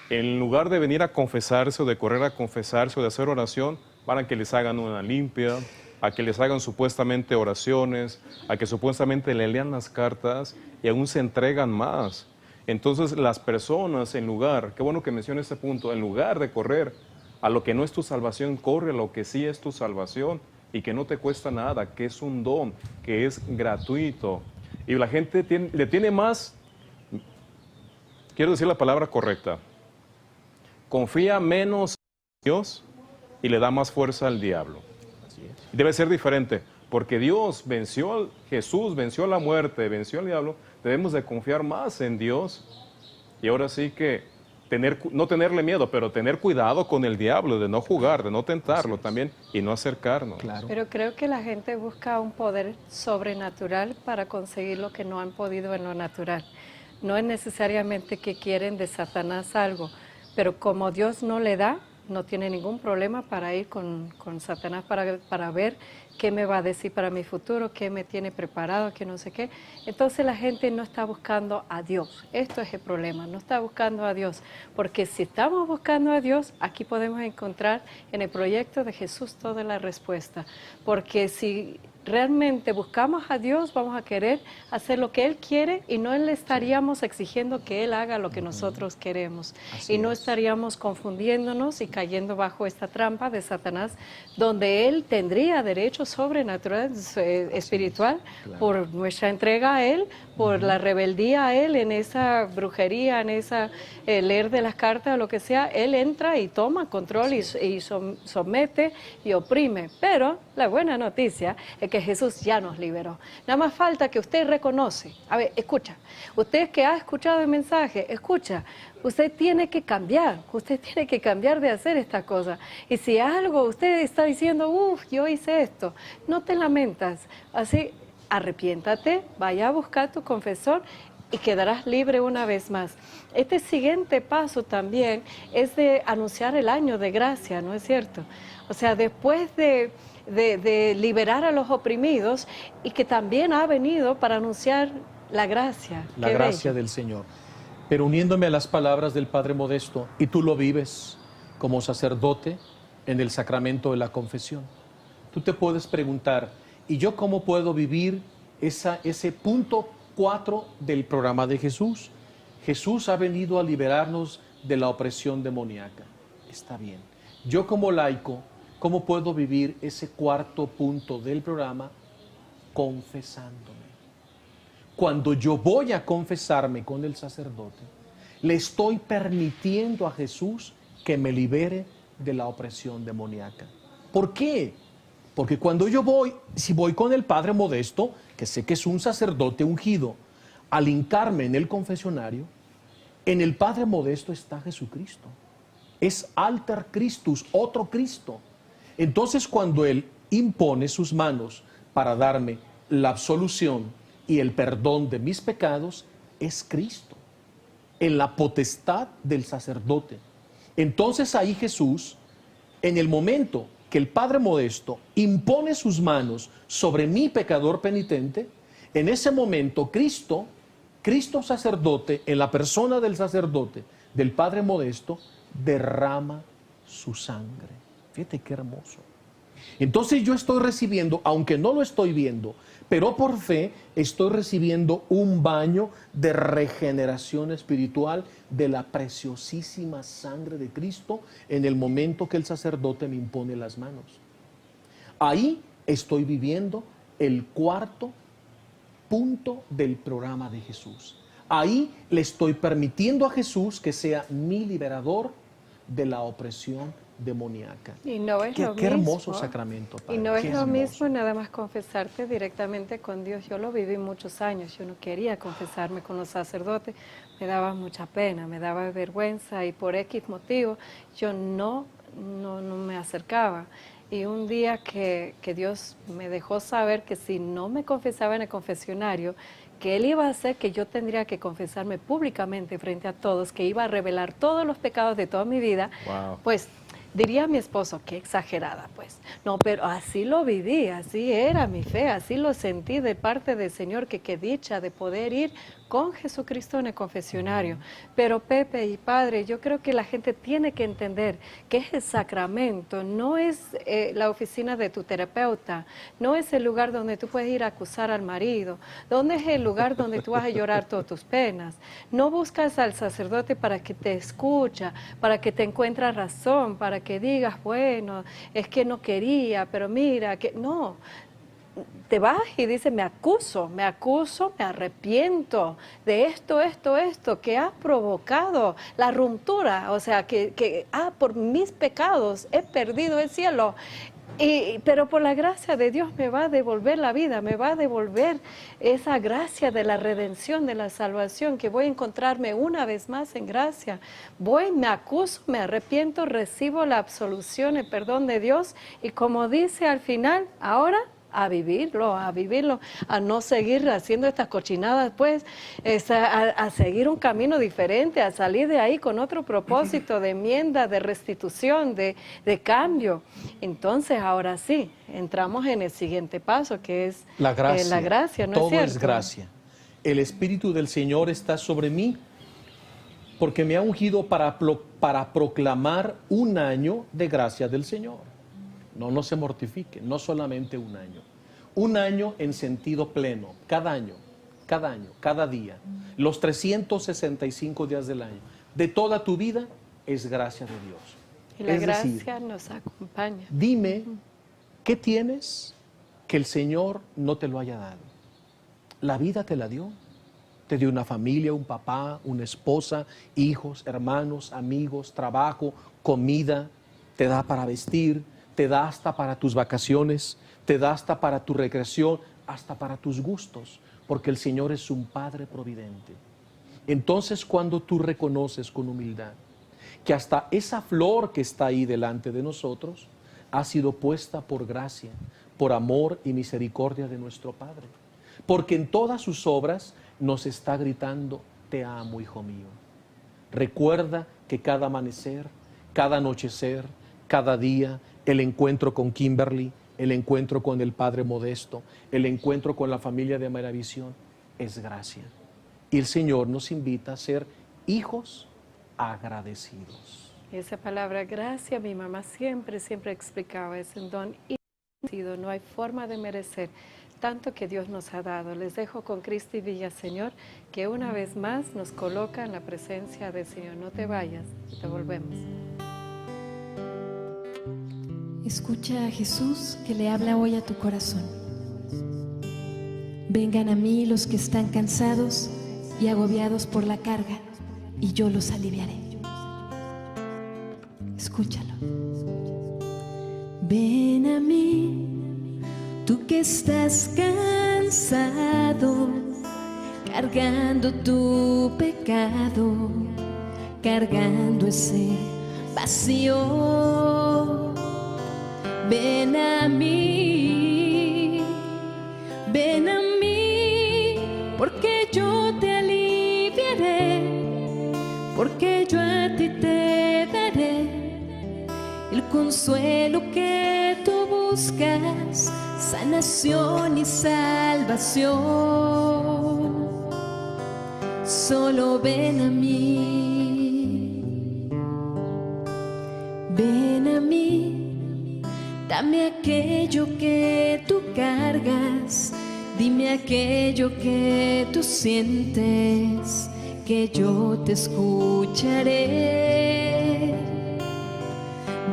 en lugar de venir a confesarse o de correr a confesarse o de hacer oración, van a que les hagan una limpia, a que les hagan supuestamente oraciones, a que supuestamente le lean las cartas y aún se entregan más. Entonces las personas, en lugar, qué bueno que menciona este punto, en lugar de correr a lo que no es tu salvación, corre a lo que sí es tu salvación y que no te cuesta nada, que es un don, que es gratuito. Y la gente le tiene más, quiero decir la palabra correcta, confía menos en Dios y le da más fuerza al diablo. Debe ser diferente, porque Dios venció, Jesús venció la muerte, venció al diablo. Debemos de confiar más en Dios y ahora sí que no tenerle miedo, pero tener cuidado con el diablo, de no jugar, de no tentarlo también y no acercarnos. Claro. Pero creo que la gente busca un poder sobrenatural para conseguir lo que no han podido en lo natural. No es necesariamente que quieren de Satanás algo, pero como Dios no le da, no tiene ningún problema para ir con Satanás para ver qué me va a decir para mi futuro, qué me tiene preparado, qué no sé qué. Entonces la gente no está buscando a Dios. Esto es el problema, no está buscando a Dios. Porque si estamos buscando a Dios, aquí podemos encontrar en el proyecto de Jesús toda la respuesta. Porque si realmente buscamos a Dios, vamos a querer hacer lo que Él quiere y no le estaríamos exigiendo que Él haga lo que nosotros queremos. Así y no es. estaríamos confundiéndonos y cayendo bajo esta trampa de Satanás, donde Él tendría derecho sobrenatural, espiritual, Claro. por nuestra entrega a Él, por la rebeldía a Él, en esa brujería, en esa leer de las cartas o lo que sea. Él entra y toma control y somete y oprime. Pero la buena noticia es que Jesús ya nos liberó. Nada más falta que usted reconoce. A ver, escucha. Usted que ha escuchado el mensaje, escucha. Usted tiene que cambiar de hacer esta cosa. Y si algo usted está diciendo, yo hice esto, no te lamentas. Así, arrepiéntate, vaya a buscar tu confesor y quedarás libre una vez más. Este siguiente paso también es de anunciar el año de gracia, ¿no es cierto? O sea, después de liberar a los oprimidos, y que también ha venido para anunciar la gracia. La Qué gracia bello. del Señor. Pero uniéndome a las palabras del Padre Modesto, y tú lo vives como sacerdote en el sacramento de la confesión, tú te puedes preguntar, ¿y yo cómo puedo vivir ese punto 4 del programa de Jesús? Jesús ha venido a liberarnos de la opresión demoníaca. Está bien. Yo como laico, ¿cómo puedo vivir ese cuarto punto del programa? Confesándome. Cuando yo voy a confesarme con el sacerdote, le estoy permitiendo a Jesús que me libere de la opresión demoníaca. ¿Por qué? Porque cuando yo voy, si voy con el Padre Modesto, que sé que es un sacerdote ungido, al hincarme en el confesionario, en el Padre Modesto está Jesucristo. Es alter Christus, otro Cristo. Entonces, cuando Él impone sus manos para darme la absolución y el perdón de mis pecados, es Cristo, en la potestad del sacerdote. Entonces ahí Jesús, en el momento que el Padre Modesto impone sus manos sobre mi pecador penitente, en ese momento Cristo sacerdote, en la persona del sacerdote, del Padre Modesto, derrama su sangre. Fíjate qué hermoso. Entonces yo estoy recibiendo, aunque no lo estoy viendo, pero por fe estoy recibiendo un baño de regeneración espiritual de la preciosísima sangre de Cristo en el momento que el sacerdote me impone las manos. Ahí estoy viviendo el cuarto punto del programa de Jesús. Ahí le estoy permitiendo a Jesús que sea mi liberador de la opresión demoníaca. Y no es lo Qué hermoso mismo. sacramento, Padre. Y no es Qué lo hermoso. mismo nada más confesarte directamente con Dios. Yo lo viví muchos años. Yo no quería confesarme con los sacerdotes. Me daba mucha pena, me daba vergüenza y por X motivo yo no me acercaba. Y un día que Dios me dejó saber que si no me confesaba en el confesionario, que Él iba a hacer que yo tendría que confesarme públicamente frente a todos, que iba a revelar todos los pecados de toda mi vida, Wow. pues diría mi esposo, qué exagerada pues. No, pero así lo viví, así era mi fe, así lo sentí de parte del Señor, que qué dicha de poder ir con Jesucristo en el confesionario. Pero Pepe y Padre, yo creo que la gente tiene que entender que es el sacramento, no es la oficina de tu terapeuta, no es el lugar donde tú puedes ir a acusar al marido, donde es el lugar donde tú vas a llorar todas tus penas. No buscas al sacerdote para que te escucha, para que te encuentre razón, para que digas, bueno, es que no quería, pero mira, que no. Te vas y dices, me acuso, me arrepiento de esto, que ha provocado la ruptura, o sea, que por mis pecados he perdido el cielo. Pero por la gracia de Dios me va a devolver la vida, me va a devolver esa gracia de la redención, de la salvación, que voy a encontrarme una vez más en gracia. Voy, me acuso, me arrepiento, recibo la absolución, el perdón de Dios y como dice al final, ahora a vivirlo, a no seguir haciendo estas cochinadas, pues, a seguir un camino diferente, a salir de ahí con otro propósito de enmienda, de restitución, de cambio. Entonces, ahora sí, entramos en el siguiente paso, que es la gracia. La gracia, ¿no Todo es cierto? es gracia. El Espíritu del Señor está sobre mí porque me ha ungido para proclamar un año de gracia del Señor. No se mortifique, no solamente un año. Un año en sentido pleno, cada año, cada día. Los 365 días del año. De toda tu vida es gracia de Dios. Y la Es gracia decir, nos acompaña. dime, ¿qué tienes que el Señor no te lo haya dado? La vida te la dio. Te dio una familia, un papá, una esposa, hijos, hermanos, amigos, trabajo, comida. Te da para vestir, te da hasta para tus vacaciones, te da hasta para tu recreación, hasta para tus gustos, porque el Señor es un Padre providente. Entonces, cuando tú reconoces con humildad que hasta esa flor que está ahí delante de nosotros ha sido puesta por gracia, por amor y misericordia de nuestro Padre, porque en todas sus obras nos está gritando, te amo, hijo mío. Recuerda que cada amanecer, cada anochecer, cada día, el encuentro con Kimberly, el encuentro con el Padre Modesto, el encuentro con la familia de Maravisión, es gracia. Y el Señor nos invita a ser hijos agradecidos. Y esa palabra gracia, mi mamá siempre explicaba, es un don inmerecido, no hay forma de merecer tanto que Dios nos ha dado. Les dejo con Cristi Villaseñor, que una vez más nos coloca en la presencia del Señor. No te vayas, te volvemos. Escucha a Jesús que le habla hoy a tu corazón. Vengan a mí los que están cansados y agobiados por la carga, y yo los aliviaré. Escúchalo. Ven a mí, tú que estás cansado, cargando tu pecado, cargando ese vacío. Ven a mí, porque yo te aliviaré, porque yo a ti te daré el consuelo que tú buscas, sanación y salvación. Solo ven a mí, Dame aquello que tú cargas, dime aquello que tú sientes, que yo te escucharé.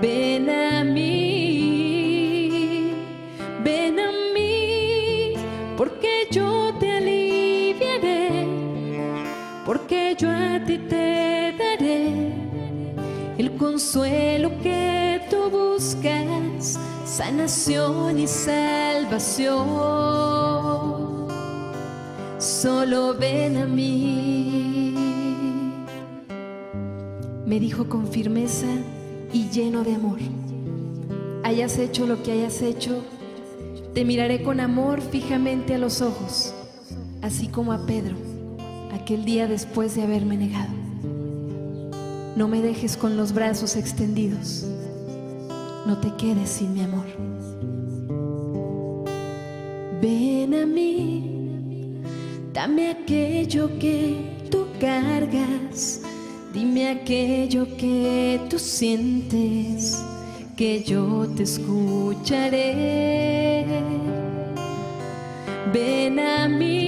Ven a mí, porque yo te aliviaré, porque yo a ti te daré el consuelo que tú buscas, sanación y salvación. Solo ven a mí. Me dijo con firmeza y lleno de amor: hayas hecho lo que hayas hecho, te miraré con amor fijamente a los ojos, así como a Pedro aquel día después de haberme negado. No me dejes con los brazos extendidos, no te quedes sin mi amor. Ven a mí, dame aquello que tú cargas, dime aquello que tú sientes, que yo te escucharé. Ven a mí,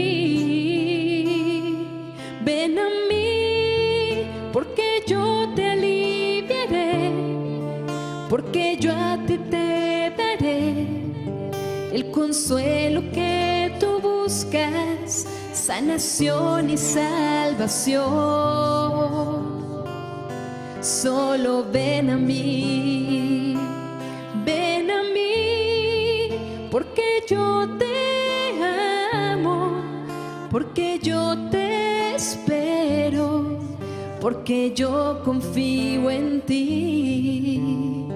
porque yo te aliviaré, porque yo a ti te daré el consuelo que tú buscas, sanación y salvación. Solo ven a mí, porque yo te amo, porque yo te espero, porque yo confío en ti.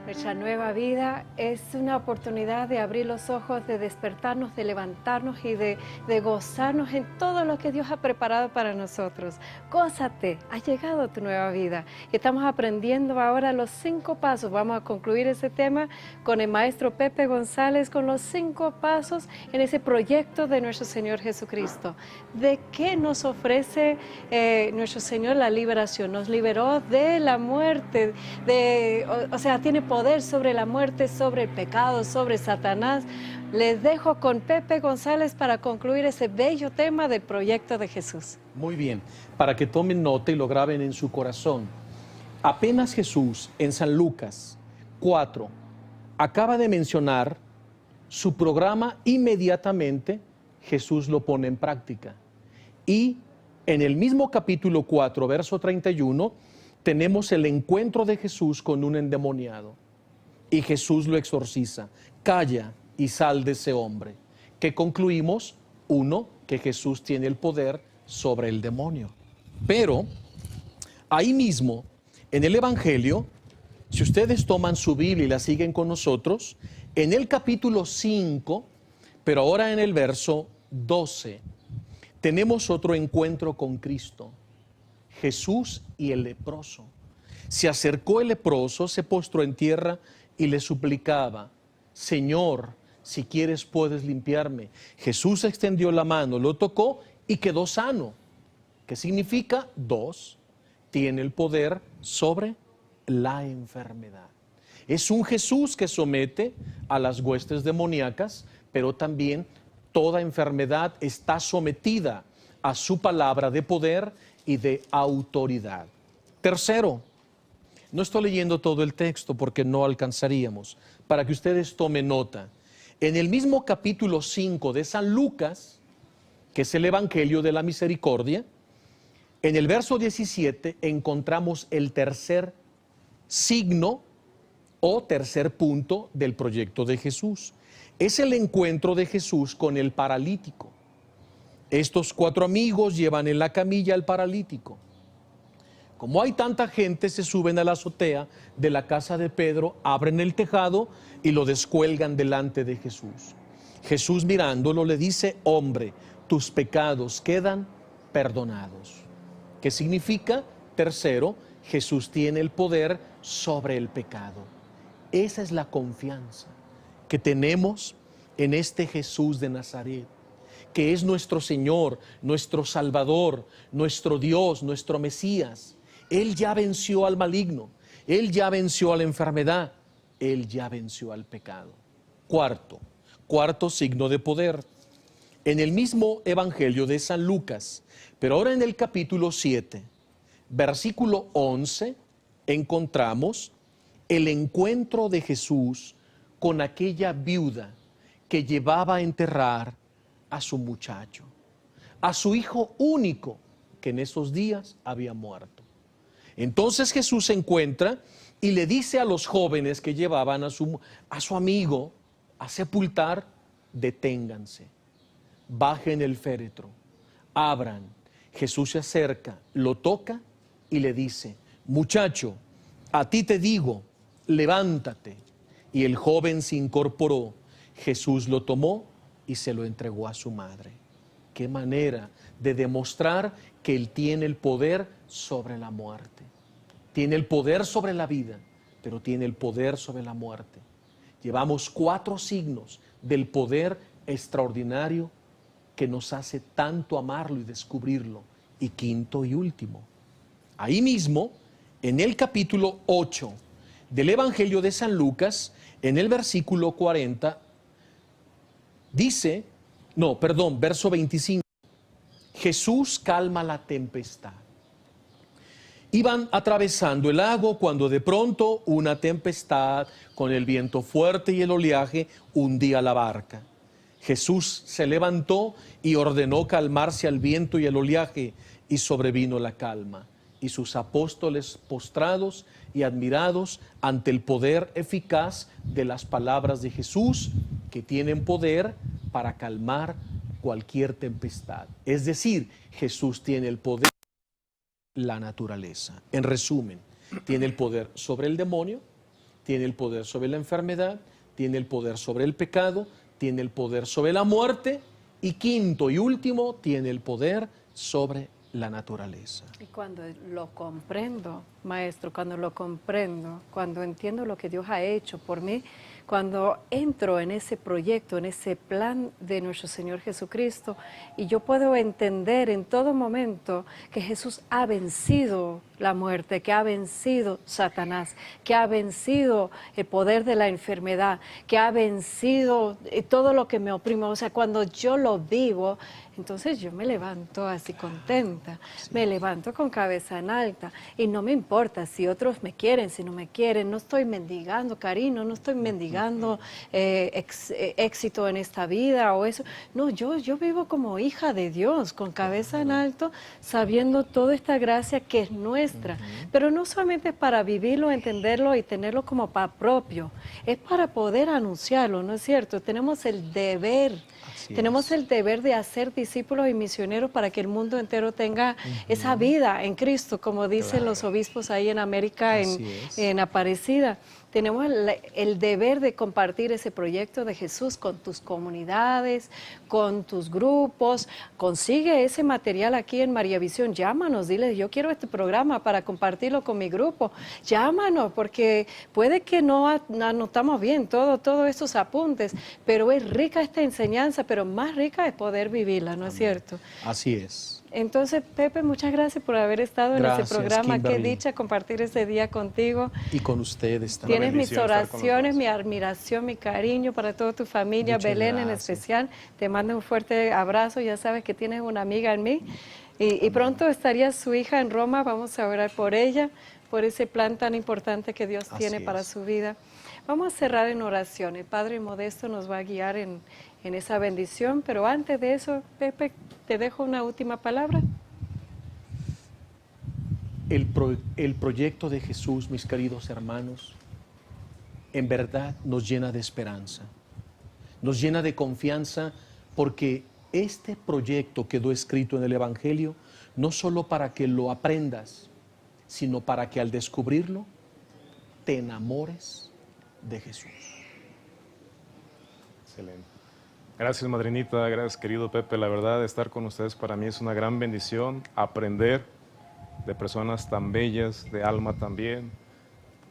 Nuestra nueva vida es una oportunidad de abrir los ojos, de despertarnos, de levantarnos y de gozarnos en todo lo que Dios ha preparado para nosotros. Gózate, ha llegado tu nueva vida. Y estamos aprendiendo ahora los 5 pasos. Vamos a concluir ese tema con el maestro Pepe González, con los 5 pasos en ese proyecto de nuestro Señor Jesucristo. ¿De qué nos ofrece nuestro Señor la liberación? Nos liberó de la muerte, o sea, tiene poder sobre la muerte, sobre el pecado, sobre Satanás. Les dejo con Pepe González para concluir ese bello tema del proyecto de Jesús. Muy bien, para que tomen nota y lo graben en su corazón. Apenas Jesús en San Lucas 4 acaba de mencionar su programa, inmediatamente Jesús lo pone en práctica. Y en el mismo capítulo 4, verso 31, tenemos el encuentro de Jesús con un endemoniado. Y Jesús lo exorciza: calla y sal de ese hombre. ¿Qué concluimos? 1, que Jesús tiene el poder sobre el demonio. Pero ahí mismo, en el Evangelio, si ustedes toman su Biblia y la siguen con nosotros, en el capítulo 5, pero ahora en el verso 12, tenemos otro encuentro con Cristo, Jesús y el leproso. Se acercó el leproso, se postró en tierra y le suplicaba: Señor, si quieres puedes limpiarme. Jesús extendió la mano, lo tocó y quedó sano. ¿Qué significa? 2, tiene el poder sobre la enfermedad. Es un Jesús que somete a las huestes demoníacas, pero también toda enfermedad está sometida a su palabra de poder y de autoridad. Tercero, no estoy leyendo todo el texto porque no alcanzaríamos, para que ustedes tomen nota. En el mismo capítulo 5 de San Lucas, que es el Evangelio de la Misericordia, en el verso 17 encontramos el tercer signo o tercer punto del proyecto de Jesús. Es el encuentro de Jesús con el paralítico. Estos 4 amigos llevan en la camilla al paralítico. Como hay tanta gente, se suben a la azotea de la casa de Pedro, abren el tejado y lo descuelgan delante de Jesús. Jesús, mirándolo, le dice: hombre, tus pecados quedan perdonados. ¿Qué significa? Tercero, Jesús tiene el poder sobre el pecado. Esa es la confianza que tenemos en este Jesús de Nazaret, que es nuestro Señor, nuestro Salvador, nuestro Dios, nuestro Mesías. Él ya venció al maligno, Él ya venció a la enfermedad, Él ya venció al pecado. Cuarto signo de poder. En el mismo Evangelio de San Lucas, pero ahora en el capítulo 7, versículo 11, encontramos el encuentro de Jesús con aquella viuda que llevaba a enterrar a su muchacho, a su hijo único, que en esos días había muerto. Entonces Jesús se encuentra y le dice a los jóvenes que llevaban a su amigo a sepultar: deténganse, bajen el féretro, abran. Jesús se acerca, lo toca y le dice: muchacho, a ti te digo, levántate. Y el joven se incorporó. Jesús lo tomó y se lo entregó a su madre. Qué manera de demostrar que Él tiene el poder sobre la muerte. Tiene el poder sobre la vida, pero tiene el poder sobre la muerte. Llevamos 4 signos del poder extraordinario que nos hace tanto amarlo y descubrirlo. Y quinto y último, ahí mismo, en el capítulo 8 del Evangelio de San Lucas, en el versículo 40, verso 25, Jesús calma la tempestad. Iban atravesando el lago cuando de pronto una tempestad con el viento fuerte y el oleaje hundía la barca. Jesús se levantó y ordenó calmarse al viento y al oleaje, y sobrevino la calma. Y sus apóstoles, postrados y admirados ante el poder eficaz de las palabras de Jesús, que tienen poder para calmar cualquier tempestad. Es decir, Jesús tiene el poder de la naturaleza. En resumen, tiene el poder sobre el demonio, tiene el poder sobre la enfermedad, tiene el poder sobre el pecado, tiene el poder sobre la muerte, y quinto y último, tiene el poder sobre la naturaleza. Y cuando lo comprendo, maestro, cuando entiendo lo que Dios ha hecho por mí, cuando entro en ese proyecto, en ese plan de nuestro Señor Jesucristo, y yo puedo entender en todo momento que Jesús ha vencido la muerte, que ha vencido Satanás, que ha vencido el poder de la enfermedad, que ha vencido todo lo que me oprime. O sea, cuando yo lo vivo, entonces yo me levanto así contenta, me levanto con cabeza en alta, y no me importa si otros me quieren, si no me quieren. No estoy mendigando cariño, no estoy mendigando éxito en esta vida o eso. No, yo vivo como hija de Dios, con cabeza en alto, sabiendo toda esta gracia que es nuestra. Pero no solamente para vivirlo, entenderlo y tenerlo como para propio, es para poder anunciarlo, ¿no es cierto? Tenemos el deber. Tenemos el deber de hacer discípulos y misioneros para que el mundo entero tenga esa vida en Cristo, como dicen los obispos ahí en América, en Aparecida. Tenemos el deber de compartir ese proyecto de Jesús con tus comunidades, con tus grupos. Consigue ese material aquí en María Visión, llámanos, diles: yo quiero este programa para compartirlo con mi grupo. Llámanos, porque puede que no anotamos bien todos estos apuntes, pero es rica esta enseñanza, pero más rica es poder vivirla, ¿no es cierto? Así es. Entonces, Pepe, muchas gracias por haber estado en este programa. Kimberly. Qué dicha compartir este día contigo. Y con ustedes también. Tienes mis oraciones, mi admiración, mi cariño para toda tu familia. Muchas Belén gracias. en especial. Te mando un fuerte abrazo. Ya sabes que tienes una amiga en mí. Y pronto estaría su hija en Roma. Vamos a orar por ella, por ese plan tan importante que Dios tiene para su vida. Vamos a cerrar en oración. El Padre Modesto nos va a guiar en esa bendición. Pero antes de eso, Pepe, te dejo una última palabra. El proyecto de Jesús, mis queridos hermanos, en verdad nos llena de esperanza, nos llena de confianza, porque este proyecto quedó escrito en el Evangelio no solo para que lo aprendas, sino para que al descubrirlo te enamores de Jesús. Excelente. Gracias, madrinita, gracias, querido Pepe. La verdad, estar con ustedes para mí es una gran bendición, aprender de personas tan bellas, de alma también,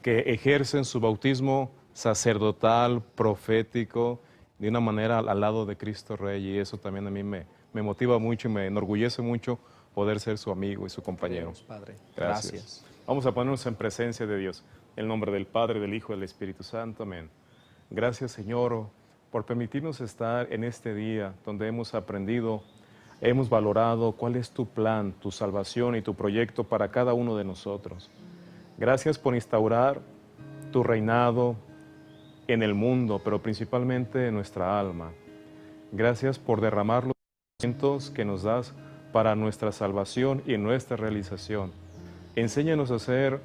que ejercen su bautismo sacerdotal, profético, de una manera al lado de Cristo Rey, y eso también a mí me motiva mucho y me enorgullece mucho poder ser su amigo y su compañero. Padre. Gracias. Vamos a ponernos en presencia de Dios. En el nombre del Padre, del Hijo y del Espíritu Santo. Amén. Gracias, Señor, por permitirnos estar en este día donde hemos aprendido, hemos valorado cuál es tu plan, tu salvación y tu proyecto para cada uno de nosotros. Gracias por instaurar tu reinado en el mundo, pero principalmente en nuestra alma. Gracias por derramar los sentimientos que nos das para nuestra salvación y nuestra realización. Enséñanos a ser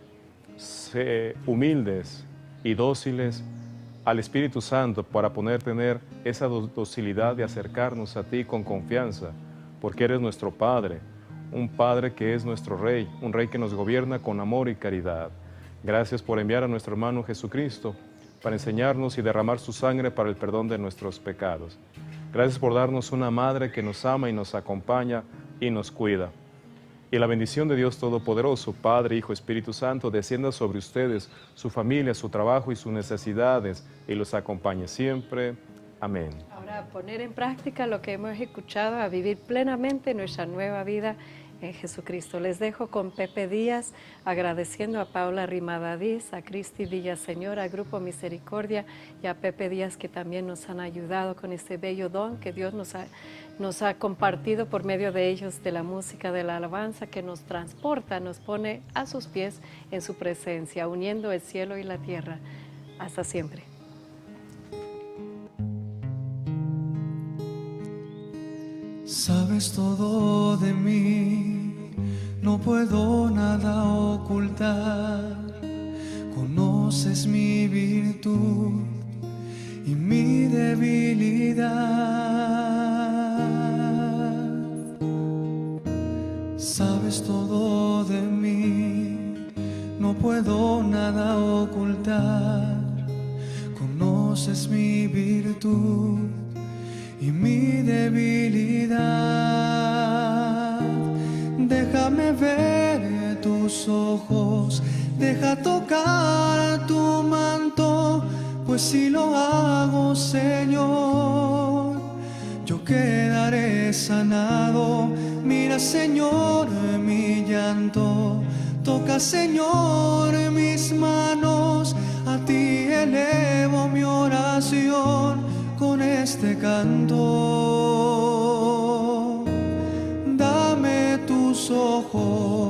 humildes y dóciles al Espíritu Santo para poder tener esa docilidad de acercarnos a ti con confianza, porque eres nuestro Padre, un Padre que es nuestro Rey, un Rey que nos gobierna con amor y caridad. Gracias por enviar a nuestro hermano Jesucristo para enseñarnos y derramar su sangre para el perdón de nuestros pecados. Gracias por darnos una Madre que nos ama y nos acompaña y nos cuida. Y la bendición de Dios Todopoderoso, Padre, Hijo, Espíritu Santo, descienda sobre ustedes, su familia, su trabajo y sus necesidades, y los acompañe siempre. Amén. Ahora, poner en práctica lo que hemos escuchado, a vivir plenamente nuestra nueva vida en Jesucristo. Les dejo con Pepe Díaz, agradeciendo a Paula Rimadadiz, a Cristi Villaseñor, al Grupo Misericordia y a Pepe Díaz, que también nos han ayudado con este bello don que Dios nos ha compartido por medio de ellos, de la música, de la alabanza, que nos transporta, nos pone a sus pies en su presencia, uniendo el cielo y la tierra. Hasta siempre. Sabes todo de mí, no puedo nada ocultar. Conoces mi virtud y mi debilidad. Sabes todo de mí, no puedo nada ocultar. Conoces mi virtud y mi debilidad. Déjame ver tus ojos, deja tocar tu manto, pues si lo hago, Señor, yo quedaré sanado. Mira, Señor, mi llanto, toca, Señor, mis manos, a ti elevo mi oración con este canto. Dame tus ojos